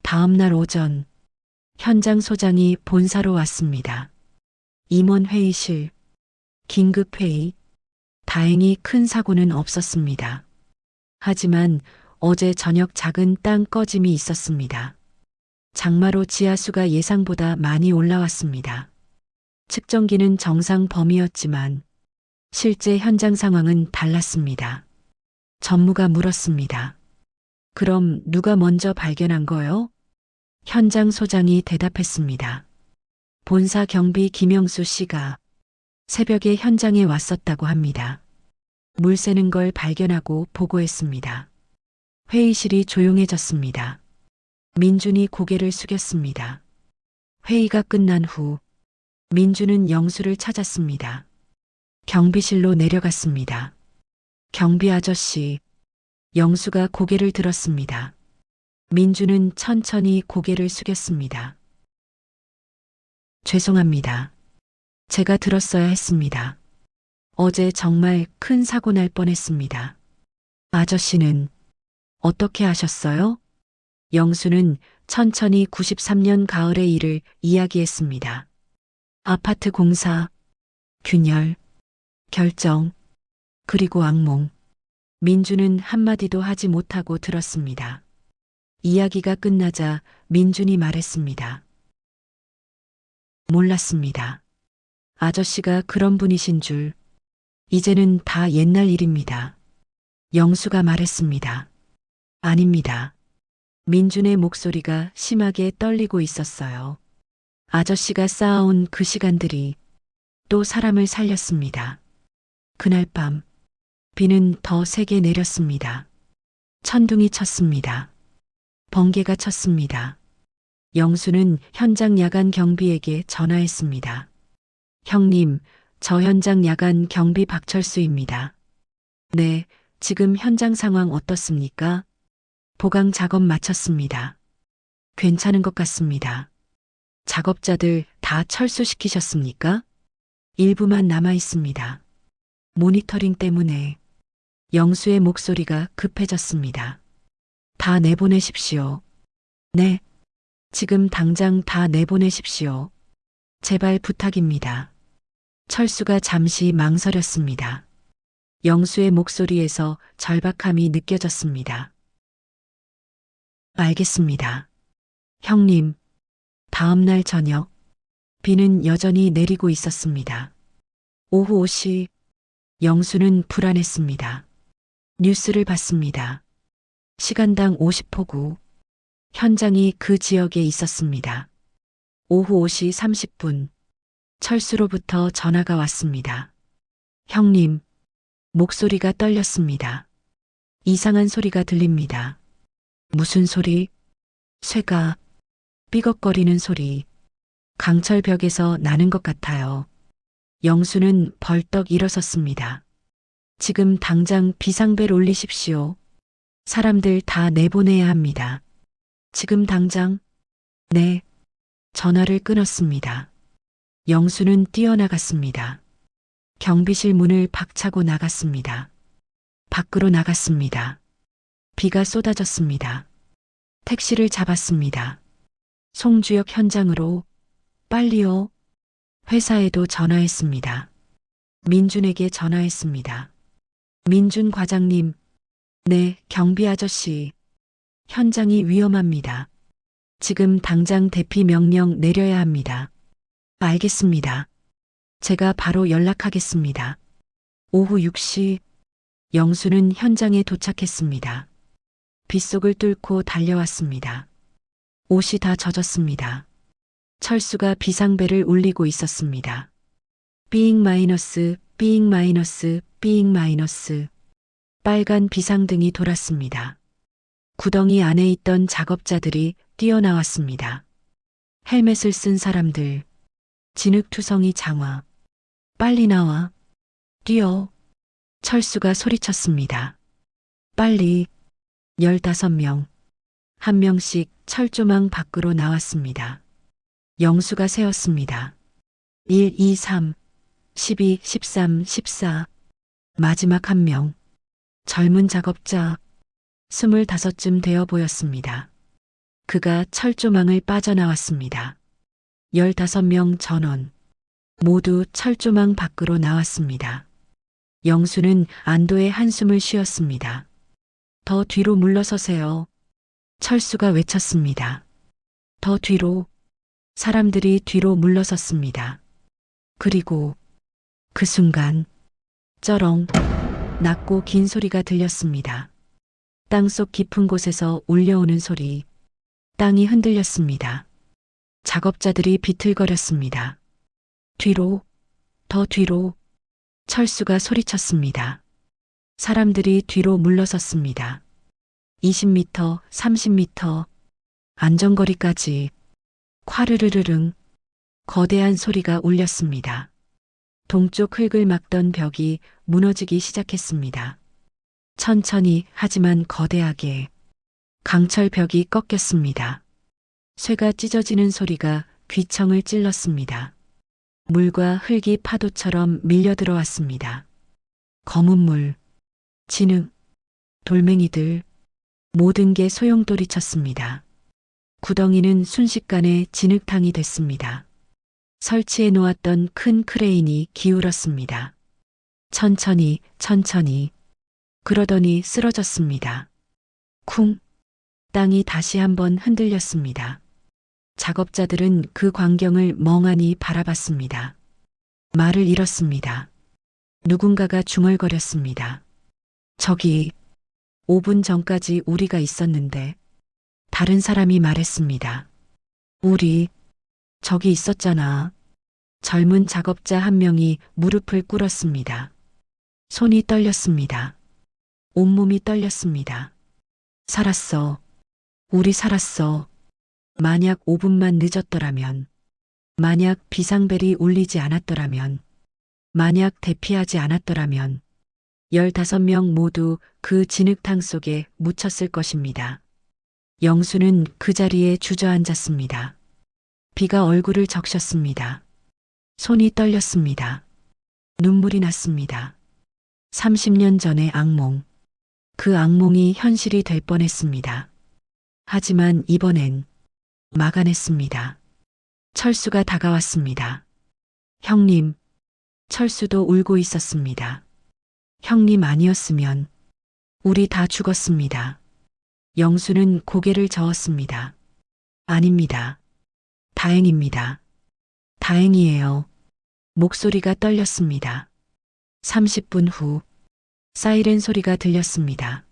다음 날 오전 현장 소장이 본사로 왔습니다. 임원 회의실, 긴급 회의. 다행히 큰 사고는 없었습니다. 하지만 어제 저녁 작은 땅 꺼짐이 있었습니다. 장마로 지하수가 예상보다 많이 올라왔습니다. 측정기는 정상 범위였지만 실제 현장 상황은 달랐습니다. 전무가 물었습니다. 그럼 누가 먼저 발견한 거요? 현장 소장이 대답했습니다. 본사 경비 김영수 씨가 새벽에 현장에 왔었다고 합니다. 물 새는 걸 발견하고 보고했습니다. 회의실이 조용해졌습니다. 민준이 고개를 숙였습니다. 회의가 끝난 후 민준은 영수를 찾았습니다. 경비실로 내려갔습니다. 경비 아저씨. 영수가 고개를 들었습니다. 민준은 천천히 고개를 숙였습니다. 죄송합니다. 제가 들었어야 했습니다. 어제 정말 큰 사고 날 뻔했습니다. 아저씨는 어떻게 하셨어요? 영수는 천천히 93년 가을의 일을 이야기했습니다. 아파트 공사, 균열, 결정, 그리고 악몽. 민준은 한마디도 하지 못하고 들었습니다. 이야기가 끝나자 민준이 말했습니다. 몰랐습니다. 아저씨가 그런 분이신 줄. 이제는 다 옛날 일입니다. 영수가 말했습니다. 아닙니다. 민준의 목소리가 심하게 떨리고 있었어요. 아저씨가 쌓아온 그 시간들이 또 사람을 살렸습니다. 그날 밤 비는 더 세게 내렸습니다. 천둥이 쳤습니다. 번개가 쳤습니다. 영수는 현장 야간 경비에게 전화했습니다. 형님, 저 현장 야간 경비 박철수입니다. 네, 지금 현장 상황 어떻습니까? 보강 작업 마쳤습니다. 괜찮은 것 같습니다. 작업자들 다 철수시키셨습니까? 일부만 남아 있습니다. 모니터링 때문에. 영수의 목소리가 급해졌습니다. 다 내보내십시오. 네. 지금 당장 다 내보내십시오. 제발 부탁입니다. 철수가 잠시 망설였습니다. 영수의 목소리에서 절박함이 느껴졌습니다. 알겠습니다. 형님, 다음 날 저녁, 비는 여전히 내리고 있었습니다. 오후 5시, 영수는 불안했습니다. 뉴스를 봤습니다. 시간당 50호구. 현장이 그 지역에 있었습니다. 오후 5시 30분, 철수로부터 전화가 왔습니다. 형님, 목소리가 떨렸습니다. 이상한 소리가 들립니다. 무슨 소리? 쇠가 삐걱거리는 소리. 강철벽에서 나는 것 같아요. 영수는 벌떡 일어섰습니다. 지금 당장 비상벨 올리십시오. 사람들 다 내보내야 합니다. 지금 당장? 네. 전화를 끊었습니다. 영수는 뛰어나갔습니다. 경비실 문을 박차고 나갔습니다. 밖으로 나갔습니다. 비가 쏟아졌습니다. 택시를 잡았습니다. 송주역 현장으로 빨리요. 회사에도 전화했습니다. 민준에게 전화했습니다. 민준 과장님, 네, 경비 아저씨. 현장이 위험합니다. 지금 당장 대피 명령 내려야 합니다. 알겠습니다. 제가 바로 연락하겠습니다. 오후 6시, 영수는 현장에 도착했습니다. 빗속을 뚫고 달려왔습니다. 옷이 다 젖었습니다. 철수가 비상벨을 울리고 있었습니다. 삐잉 마이너스, 삐잉 마이너스, 삐잉 마이너스. 빨간 비상등이 돌았습니다. 구덩이 안에 있던 작업자들이 뛰어나왔습니다. 헬멧을 쓴 사람들, 진흙투성이 장화. 빨리 나와. 뛰어. 철수가 소리쳤습니다. 빨리. 15명. 한 명씩 철조망 밖으로 나왔습니다. 영수가 세었습니다. 1, 2, 3, 12, 13, 14. 마지막 한 명. 젊은 작업자. 25쯤 되어 보였습니다. 그가 철조망을 빠져나왔습니다. 15명 전원. 모두 철조망 밖으로 나왔습니다. 영수는 안도의 한숨을 쉬었습니다. 더 뒤로 물러서세요. 철수가 외쳤습니다. 더 뒤로. 사람들이 뒤로 물러섰습니다. 그리고 그 순간 쩌렁 낮고 긴 소리가 들렸습니다. 땅속 깊은 곳에서 울려오는 소리. 땅이 흔들렸습니다. 작업자들이 비틀거렸습니다. 뒤로, 더 뒤로. 철수가 소리쳤습니다. 사람들이 뒤로 물러섰습니다. 20m, 30m, 안전거리까지. 콰르르르릉. 거대한 소리가 울렸습니다. 동쪽 흙을 막던 벽이 무너지기 시작했습니다. 천천히 하지만 거대하게. 강철벽이 꺾였습니다. 쇠가 찢어지는 소리가 귀청을 찔렀습니다. 물과 흙이 파도처럼 밀려 들어왔습니다. 검은 물, 진흙, 돌멩이들, 모든 게 소용돌이쳤습니다. 구덩이는 순식간에 진흙탕이 됐습니다. 설치해 놓았던 큰 크레인이 기울었습니다. 천천히, 천천히. 그러더니 쓰러졌습니다. 쿵. 땅이 다시 한번 흔들렸습니다. 작업자들은 그 광경을 멍하니 바라봤습니다. 말을 잃었습니다. 누군가가 중얼거렸습니다. 저기, 5분 전까지 우리가 있었는데. 다른 사람이 말했습니다. 우리, 저기 있었잖아. 젊은 작업자 한 명이 무릎을 꿇었습니다. 손이 떨렸습니다. 온몸이 떨렸습니다. 살았어. 우리 살았어. 만약 5분만 늦었더라면, 만약 비상벨이 울리지 않았더라면, 만약 대피하지 않았더라면, 15명 모두 그 진흙탕 속에 묻혔을 것입니다. 영수는 그 자리에 주저앉았습니다. 비가 얼굴을 적셨습니다. 손이 떨렸습니다. 눈물이 났습니다. 30년 전의 악몽. 그 악몽이 현실이 될 뻔했습니다. 하지만 이번엔 막아냈습니다. 철수가 다가왔습니다. 형님. 철수도 울고 있었습니다. 형님 아니었으면 우리 다 죽었습니다. 영수는 고개를 저었습니다. 아닙니다. 다행입니다. 다행이에요. 목소리가 떨렸습니다. 30분 후 사이렌 소리가 들렸습니다.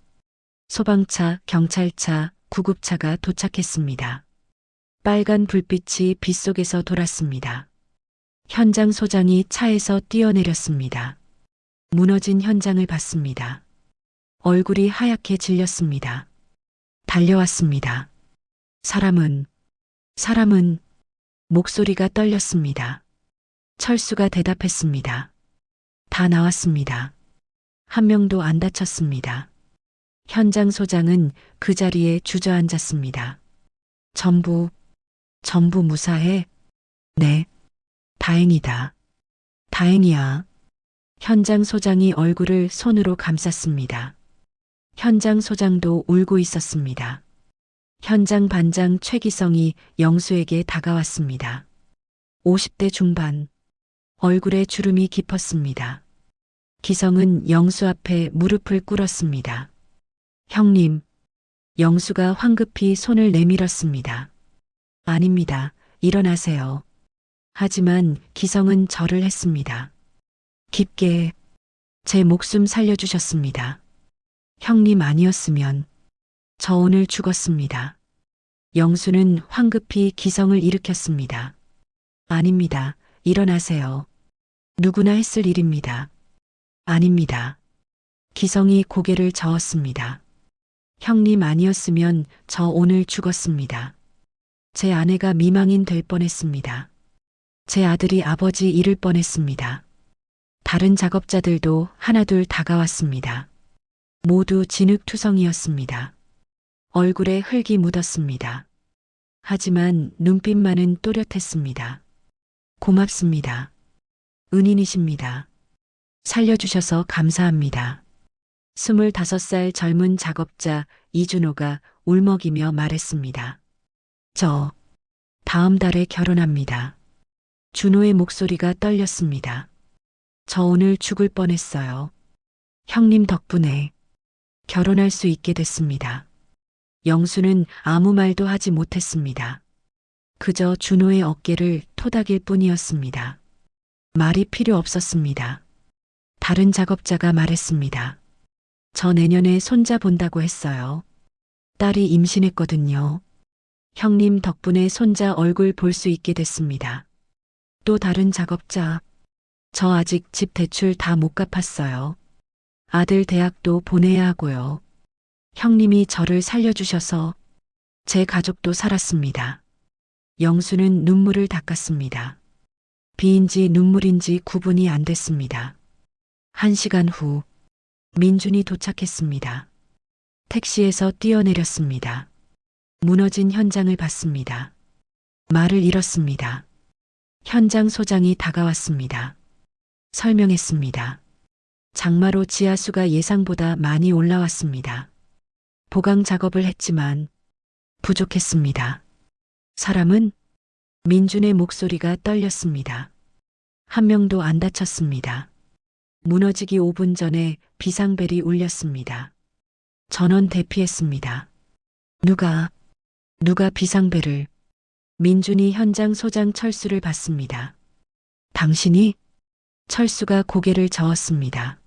소방차, 경찰차, 구급차가 도착했습니다. 빨간 불빛이 빗속에서 돌았습니다. 현장 소장이 차에서 뛰어내렸습니다. 무너진 현장을 봤습니다. 얼굴이 하얗게 질렸습니다. 달려왔습니다. 사람은 목소리가 떨렸습니다. 철수가 대답했습니다. 다 나왔습니다. 한 명도 안 다쳤습니다. 현장 소장은 그 자리에 주저앉았습니다. 전부 무사해? 네. 다행이다. 다행이야. 현장 소장이 얼굴을 손으로 감쌌습니다. 현장 소장도 울고 있었습니다. 현장 반장 최기성이 영수에게 다가왔습니다. 50대 중반. 얼굴에 주름이 깊었습니다. 기성은 영수 앞에 무릎을 꿇었습니다. 형님. 영수가 황급히 손을 내밀었습니다. 아닙니다. 일어나세요. 하지만 기성은 절을 했습니다. 깊게 제 목숨 살려주셨습니다. 형님 아니었으면 저 오늘 죽었습니다. 영수는 황급히 기성을 일으켰습니다. 아닙니다. 일어나세요. 누구나 했을 일입니다. 아닙니다. 기성이 고개를 저었습니다. 형님 아니었으면 저 오늘 죽었습니다. 제 아내가 미망인 될 뻔했습니다. 제 아들이 아버지 잃을 뻔했습니다. 다른 작업자들도 하나둘 다가왔습니다. 모두 진흙투성이었습니다. 얼굴에 흙이 묻었습니다. 하지만 눈빛만은 또렷했습니다. 고맙습니다. 은인이십니다. 살려주셔서 감사합니다. 25살 젊은 작업자 이준호가 울먹이며 말했습니다. 저 다음 달에 결혼합니다. 준호의 목소리가 떨렸습니다. 저 오늘 죽을 뻔했어요. 형님 덕분에 결혼할 수 있게 됐습니다. 영수는 아무 말도 하지 못했습니다. 그저 준호의 어깨를 토닥일 뿐이었습니다. 말이 필요 없었습니다. 다른 작업자가 말했습니다. 저 내년에 손자 본다고 했어요. 딸이 임신했거든요. 형님 덕분에 손자 얼굴 볼 수 있게 됐습니다. 또 다른 작업자. 저 아직 집 대출 다 못 갚았어요. 아들 대학도 보내야 하고요. 형님이 저를 살려주셔서 제 가족도 살았습니다. 영수는 눈물을 닦았습니다. 비인지 눈물인지 구분이 안 됐습니다. 1시간 후 민준이 도착했습니다. 택시에서 뛰어내렸습니다. 무너진 현장을 봤습니다. 말을 잃었습니다. 현장 소장이 다가왔습니다. 설명했습니다. 장마로 지하수가 예상보다 많이 올라왔습니다. 보강 작업을 했지만 부족했습니다. 사람은? 민준의 목소리가 떨렸습니다. 한 명도 안 다쳤습니다. 무너지기 5분 전에 비상벨이 울렸습니다. 전원 대피했습니다. 누가 비상벨을? 민준이 현장 소장 철수를 봤습니다. 당신이? 철수가 고개를 저었습니다.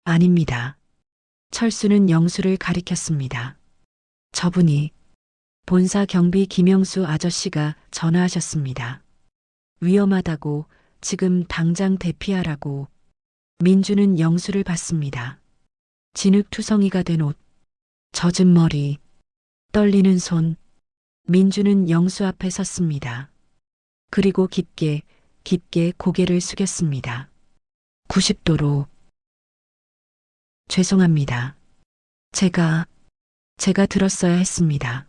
아닙니다. 철수는 영수를 가리켰습니다. 저분이 본사 경비 김영수 아저씨가 전화하셨습니다. 위험하다고 지금 당장 대피하라고. 민주는 영수를 봤습니다. 진흙투성이가 된 옷, 젖은 머리, 떨리는 손. 민주는 영수 앞에 섰습니다. 그리고 깊게 고개를 숙였습니다. 90도로. 죄송합니다. 제가 들었어야 했습니다.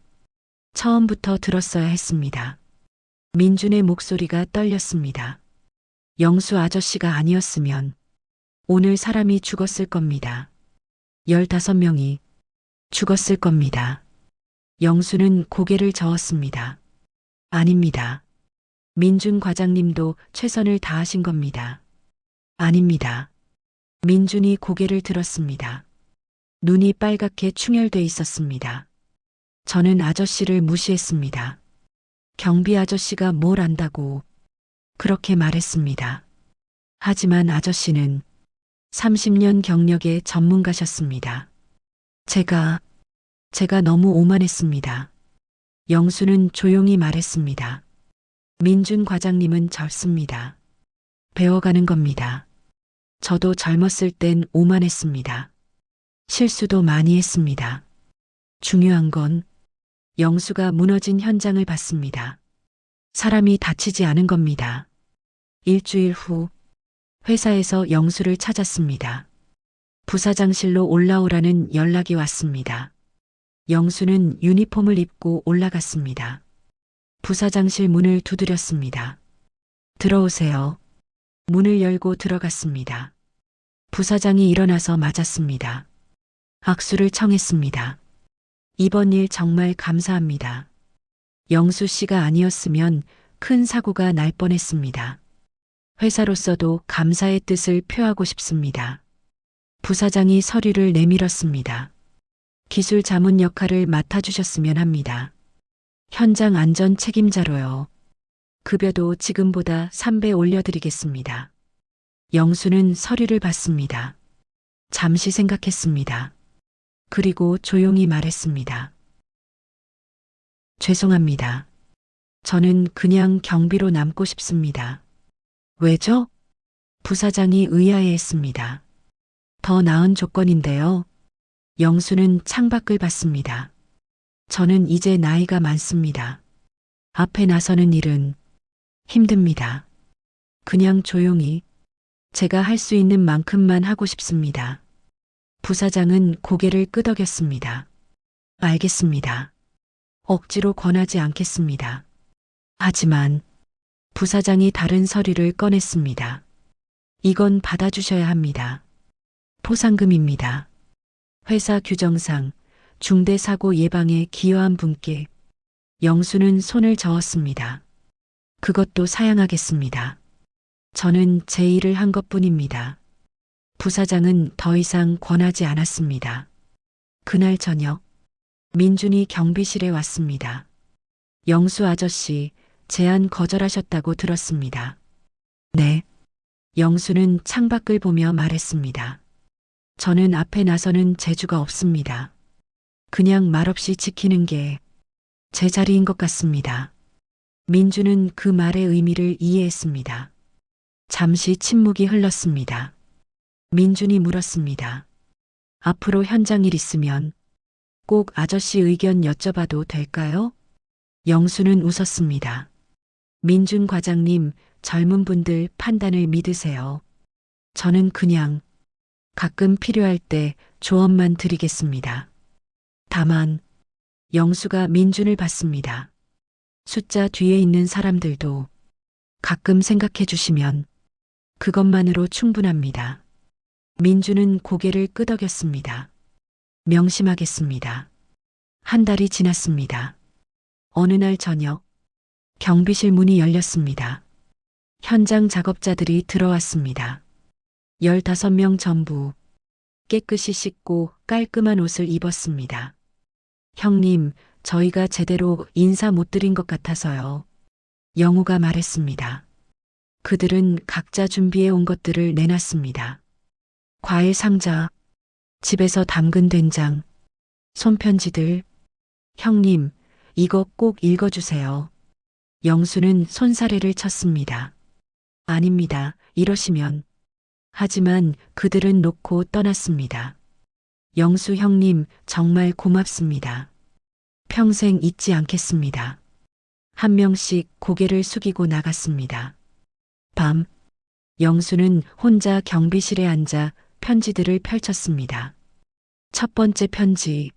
처음부터 들었어야 했습니다. 민준의 목소리가 떨렸습니다. 영수 아저씨가 아니었으면 오늘 사람이 죽었을 겁니다. 15명이 죽었을 겁니다. 영수는 고개를 저었습니다. 아닙니다. 민준 과장님도 최선을 다하신 겁니다. 아닙니다. 민준이 고개를 들었습니다. 눈이 빨갛게 충혈돼 있었습니다. 저는 아저씨를 무시했습니다. 경비 아저씨가 뭘 안다고 그렇게 말했습니다. 하지만 아저씨는 30년 경력의 전문가셨습니다. 제가 너무 오만했습니다. 영수는 조용히 말했습니다. 민준 과장님은 젊습니다. 배워가는 겁니다. 저도 젊었을 땐 오만했습니다. 실수도 많이 했습니다. 중요한 건 영수가 무너진 현장을 봤습니다. 사람이 다치지 않은 겁니다. 일주일 후 회사에서 영수를 찾았습니다. 부사장실로 올라오라는 연락이 왔습니다. 영수는 유니폼을 입고 올라갔습니다. 부사장실 문을 두드렸습니다. 들어오세요. 문을 열고 들어갔습니다. 부사장이 일어나서 맞았습니다. 악수를 청했습니다. 이번 일 정말 감사합니다. 영수 씨가 아니었으면 큰 사고가 날 뻔했습니다. 회사로서도 감사의 뜻을 표하고 싶습니다. 부사장이 서류를 내밀었습니다. 기술 자문 역할을 맡아주셨으면 합니다. 현장 안전 책임자로요. 급여도 지금보다 3배 올려드리겠습니다. 영수는 서류를 받습니다. 잠시 생각했습니다. 그리고 조용히 말했습니다. 죄송합니다. 저는 그냥 경비로 남고 싶습니다. 왜죠? 부사장이 의아해했습니다. 더 나은 조건인데요. 영수는 창밖을 봤습니다. 저는 이제 나이가 많습니다. 앞에 나서는 일은 힘듭니다. 그냥 조용히 제가 할 수 있는 만큼만 하고 싶습니다. 부사장은 고개를 끄덕였습니다. 알겠습니다. 억지로 권하지 않겠습니다. 하지만 부사장이 다른 서류를 꺼냈습니다. 이건 받아주셔야 합니다. 포상금입니다. 회사 규정상 중대사고 예방에 기여한 분께. 영수는 손을 저었습니다. 그것도 사양하겠습니다. 저는 제 일을 한 것뿐입니다. 부사장은 더 이상 권하지 않았습니다. 그날 저녁 민준이 경비실에 왔습니다. 영수 아저씨 제안 거절하셨다고 들었습니다. 네. 영수는 창밖을 보며 말했습니다. 저는 앞에 나서는 재주가 없습니다. 그냥 말없이 지키는 게 제 자리인 것 같습니다. 민주는 그 말의 의미를 이해했습니다. 잠시 침묵이 흘렀습니다. 민준이 물었습니다. 앞으로 현장 일 있으면 꼭 아저씨 의견 여쭤봐도 될까요? 영수는 웃었습니다. 민준 과장님, 젊은 분들 판단을 믿으세요. 저는 그냥 가끔 필요할 때 조언만 드리겠습니다. 다만 영수가 민준을 봤습니다. 숫자 뒤에 있는 사람들도 가끔 생각해 주시면 그것만으로 충분합니다. 민준은 고개를 끄덕였습니다. 명심하겠습니다. 한 달이 지났습니다. 어느 날 저녁 경비실 문이 열렸습니다. 현장 작업자들이 들어왔습니다. 15명 전부 깨끗이 씻고 깔끔한 옷을 입었습니다. 형님, 저희가 제대로 인사 못 드린 것 같아서요. 영우가 말했습니다. 그들은 각자 준비해 온 것들을 내놨습니다. 과일 상자, 집에서 담근 된장, 손편지들. 형님, 이거 꼭 읽어주세요. 영수는 손사래를 쳤습니다. 아닙니다. 이러시면. 하지만 그들은 놓고 떠났습니다. 영수 형님, 정말 고맙습니다. 평생 잊지 않겠습니다. 한 명씩 고개를 숙이고 나갔습니다. 밤, 영수는 혼자 경비실에 앉아 편지들을 펼쳤습니다. 첫 번째 편지.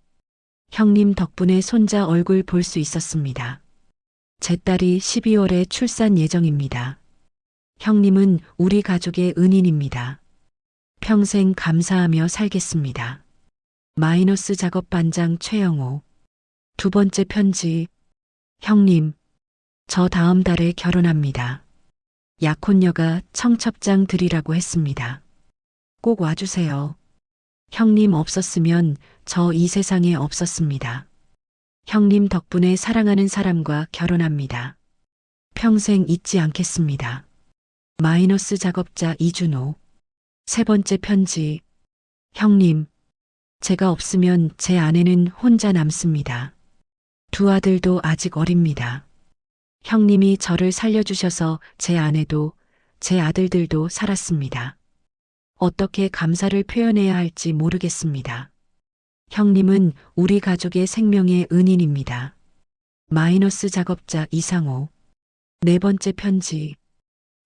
형님 덕분에 손자 얼굴 볼 수 있었습니다. 제 딸이 12월에 출산 예정입니다. 형님은 우리 가족의 은인입니다. 평생 감사하며 살겠습니다. 마이너스 작업 반장 최영호. 두 번째 편지. 형님, 저 다음 달에 결혼합니다. 약혼녀가 청첩장 드리라고 했습니다. 꼭 와주세요. 형님 없었으면 저 이 세상에 없었습니다. 형님 덕분에 사랑하는 사람과 결혼합니다. 평생 잊지 않겠습니다. 마이너스 작업자 이준호. 세 번째 편지. 형님, 제가 없으면 제 아내는 혼자 남습니다. 두 아들도 아직 어립니다. 형님이 저를 살려주셔서 제 아내도 제 아들들도 살았습니다. 어떻게 감사를 표현해야 할지 모르겠습니다. 형님은 우리 가족의 생명의 은인입니다. 마이너스 작업자 이상호. 네 번째 편지.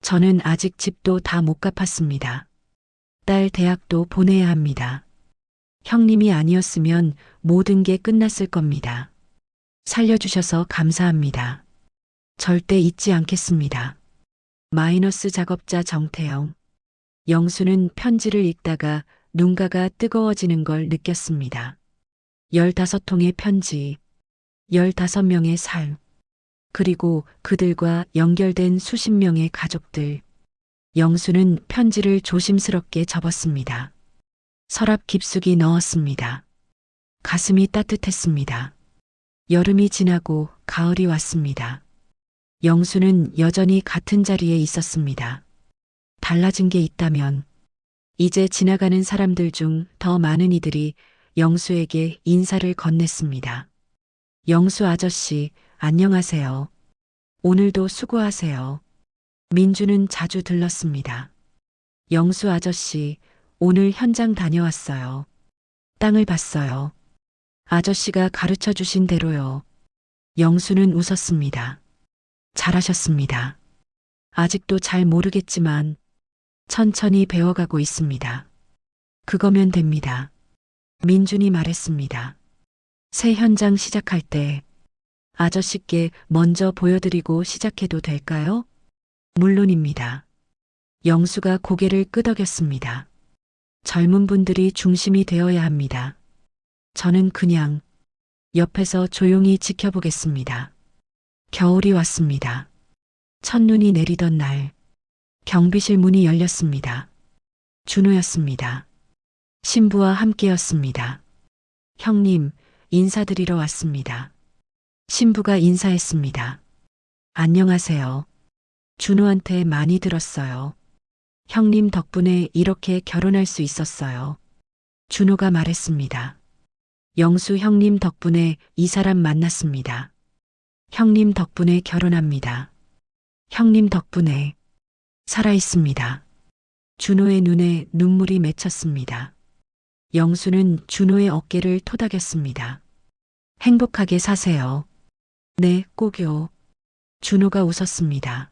저는 아직 집도 다 못 갚았습니다. 딸 대학도 보내야 합니다. 형님이 아니었으면 모든 게 끝났을 겁니다. 살려주셔서 감사합니다. 절대 잊지 않겠습니다. 마이너스 작업자 정태영. 영수는 편지를 읽다가 눈가가 뜨거워지는 걸 느꼈습니다. 15통의 편지, 15명의 삶, 그리고 그들과 연결된 수십 명의 가족들. 영수는 편지를 조심스럽게 접었습니다. 서랍 깊숙이 넣었습니다. 가슴이 따뜻했습니다. 여름이 지나고 가을이 왔습니다. 영수는 여전히 같은 자리에 있었습니다. 달라진 게 있다면 이제 지나가는 사람들 중 더 많은 이들이 영수에게 인사를 건넸습니다. 영수 아저씨, 안녕하세요. 오늘도 수고하세요. 민주는 자주 들렀습니다. 영수 아저씨, 오늘 현장 다녀왔어요. 땅을 봤어요. 아저씨가 가르쳐 주신 대로요. 영수는 웃었습니다. 잘하셨습니다. 아직도 잘 모르겠지만 천천히 배워가고 있습니다. 그거면 됩니다. 민준이 말했습니다. 새 현장 시작할 때 아저씨께 먼저 보여드리고 시작해도 될까요? 물론입니다. 영수가 고개를 끄덕였습니다. 젊은 분들이 중심이 되어야 합니다. 저는 그냥 옆에서 조용히 지켜보겠습니다. 겨울이 왔습니다. 첫눈이 내리던 날, 경비실 문이 열렸습니다. 준호였습니다. 신부와 함께였습니다. 형님, 인사드리러 왔습니다. 신부가 인사했습니다. 안녕하세요. 준호한테 많이 들었어요. 형님 덕분에 이렇게 결혼할 수 있었어요. 준호가 말했습니다. 영수 형님 덕분에 이 사람 만났습니다. 형님 덕분에 결혼합니다. 형님 덕분에 살아있습니다. 준호의 눈에 눈물이 맺혔습니다. 영수는 준호의 어깨를 토닥였습니다. 행복하게 사세요. 네, 꼭요. 준호가 웃었습니다.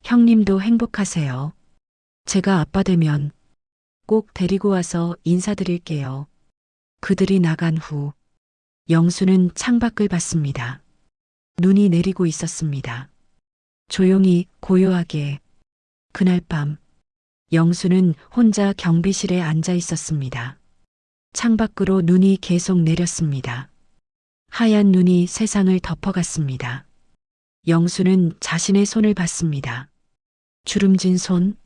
형님도 행복하세요. 제가 아빠 되면 꼭 데리고 와서 인사드릴게요. 그들이 나간 후 영수는 창밖을 봤습니다. 눈이 내리고 있었습니다. 조용히 고요하게. 그날 밤 영수는 혼자 경비실에 앉아 있었습니다. 창밖으로 눈이 계속 내렸습니다. 하얀 눈이 세상을 덮어갔습니다. 영수는 자신의 손을 봤습니다. 주름진 손,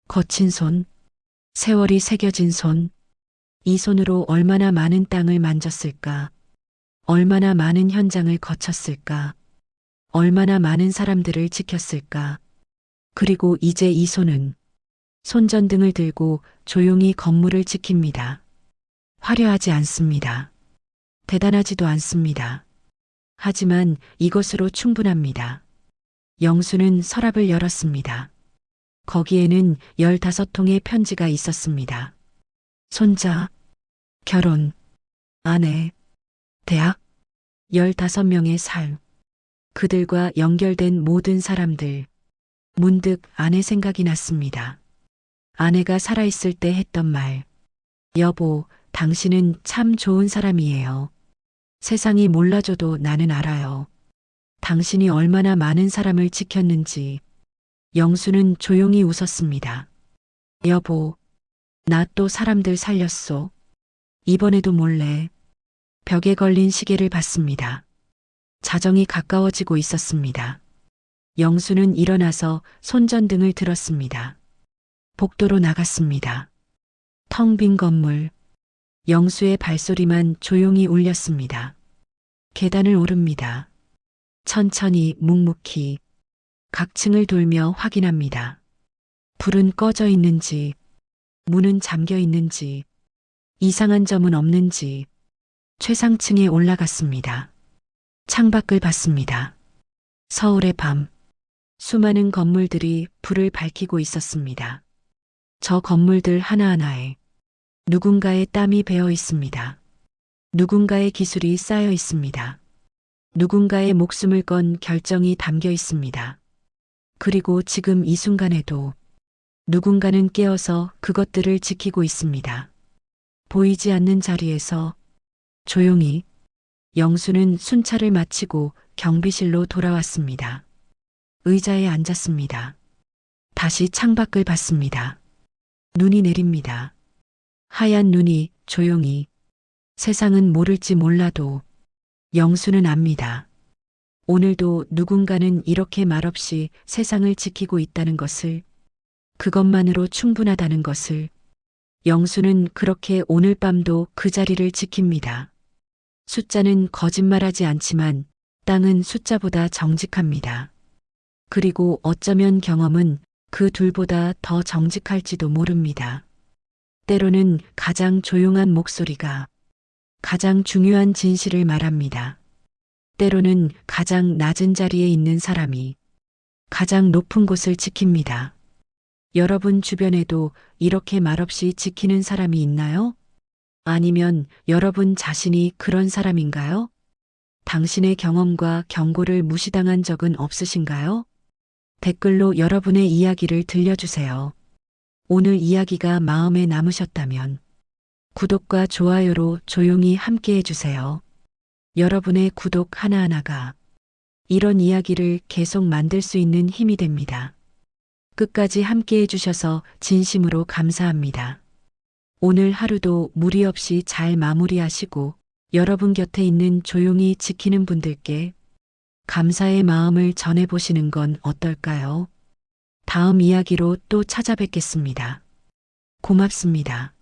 거친 손, 세월이 새겨진 손. 이 손으로 얼마나 많은 땅을 만졌을까? 얼마나 많은 현장을 거쳤을까? 얼마나 많은 사람들을 지켰을까? 그리고 이제 이 손은 손전등을 들고 조용히 건물을 지킵니다. 화려하지 않습니다. 대단하지도 않습니다. 하지만 이것으로 충분합니다. 영수는 서랍을 열었습니다. 거기에는 15통의 편지가 있었습니다. 손자, 결혼, 아내, 대학, 15명의 삶, 그들과 연결된 모든 사람들. 문득 아내 생각이 났습니다. 아내가 살아있을 때 했던 말. 여보, 당신은 참 좋은 사람이에요. 세상이 몰라줘도 나는 알아요. 당신이 얼마나 많은 사람을 지켰는지. 영수는 조용히 웃었습니다. 여보, 나 또 사람들 살렸소. 이번에도 몰래. 벽에 걸린 시계를 봤습니다. 자정이 가까워지고 있었습니다. 영수는 일어나서 손전등을 들었습니다. 복도로 나갔습니다. 텅 빈 건물. 영수의 발소리만 조용히 울렸습니다. 계단을 오릅니다. 천천히 묵묵히 각 층을 돌며 확인합니다. 불은 꺼져 있는지, 문은 잠겨 있는지, 이상한 점은 없는지 최상층에 올라갔습니다. 창밖을 봤습니다. 서울의 밤, 수많은 건물들이 불을 밝히고 있었습니다. 저 건물들 하나하나에 누군가의 땀이 배어 있습니다. 누군가의 기술이 쌓여 있습니다. 누군가의 목숨을 건 결정이 담겨 있습니다. 그리고 지금 이 순간에도 누군가는 깨어서 그것들을 지키고 있습니다. 보이지 않는 자리에서 조용히 영수는 순찰을 마치고 경비실로 돌아왔습니다. 의자에 앉았습니다. 다시 창밖을 봤습니다. 눈이 내립니다. 하얀 눈이 조용히 세상은 모를지 몰라도 영수는 압니다. 오늘도 누군가는 이렇게 말없이 세상을 지키고 있다는 것을, 그것만으로 충분하다는 것을. 영수는 그렇게 오늘 밤도 그 자리를 지킵니다. 숫자는 거짓말하지 않지만 땅은 숫자보다 정직합니다. 그리고 어쩌면 경험은 그 둘보다 더 정직할지도 모릅니다. 때로는 가장 조용한 목소리가 가장 중요한 진실을 말합니다. 때로는 가장 낮은 자리에 있는 사람이 가장 높은 곳을 지킵니다. 여러분 주변에도 이렇게 말없이 지키는 사람이 있나요? 아니면 여러분 자신이 그런 사람인가요? 당신의 경험과 경고를 무시당한 적은 없으신가요? 댓글로 여러분의 이야기를 들려주세요. 오늘 이야기가 마음에 남으셨다면 구독과 좋아요로 조용히 함께 해주세요. 여러분의 구독 하나하나가 이런 이야기를 계속 만들 수 있는 힘이 됩니다. 끝까지 함께 해주셔서 진심으로 감사합니다. 오늘 하루도 무리 없이 잘 마무리하시고 여러분 곁에 있는 조용히 지키는 분들께 감사의 마음을 전해보시는 건 어떨까요? 다음 이야기로 또 찾아뵙겠습니다. 고맙습니다.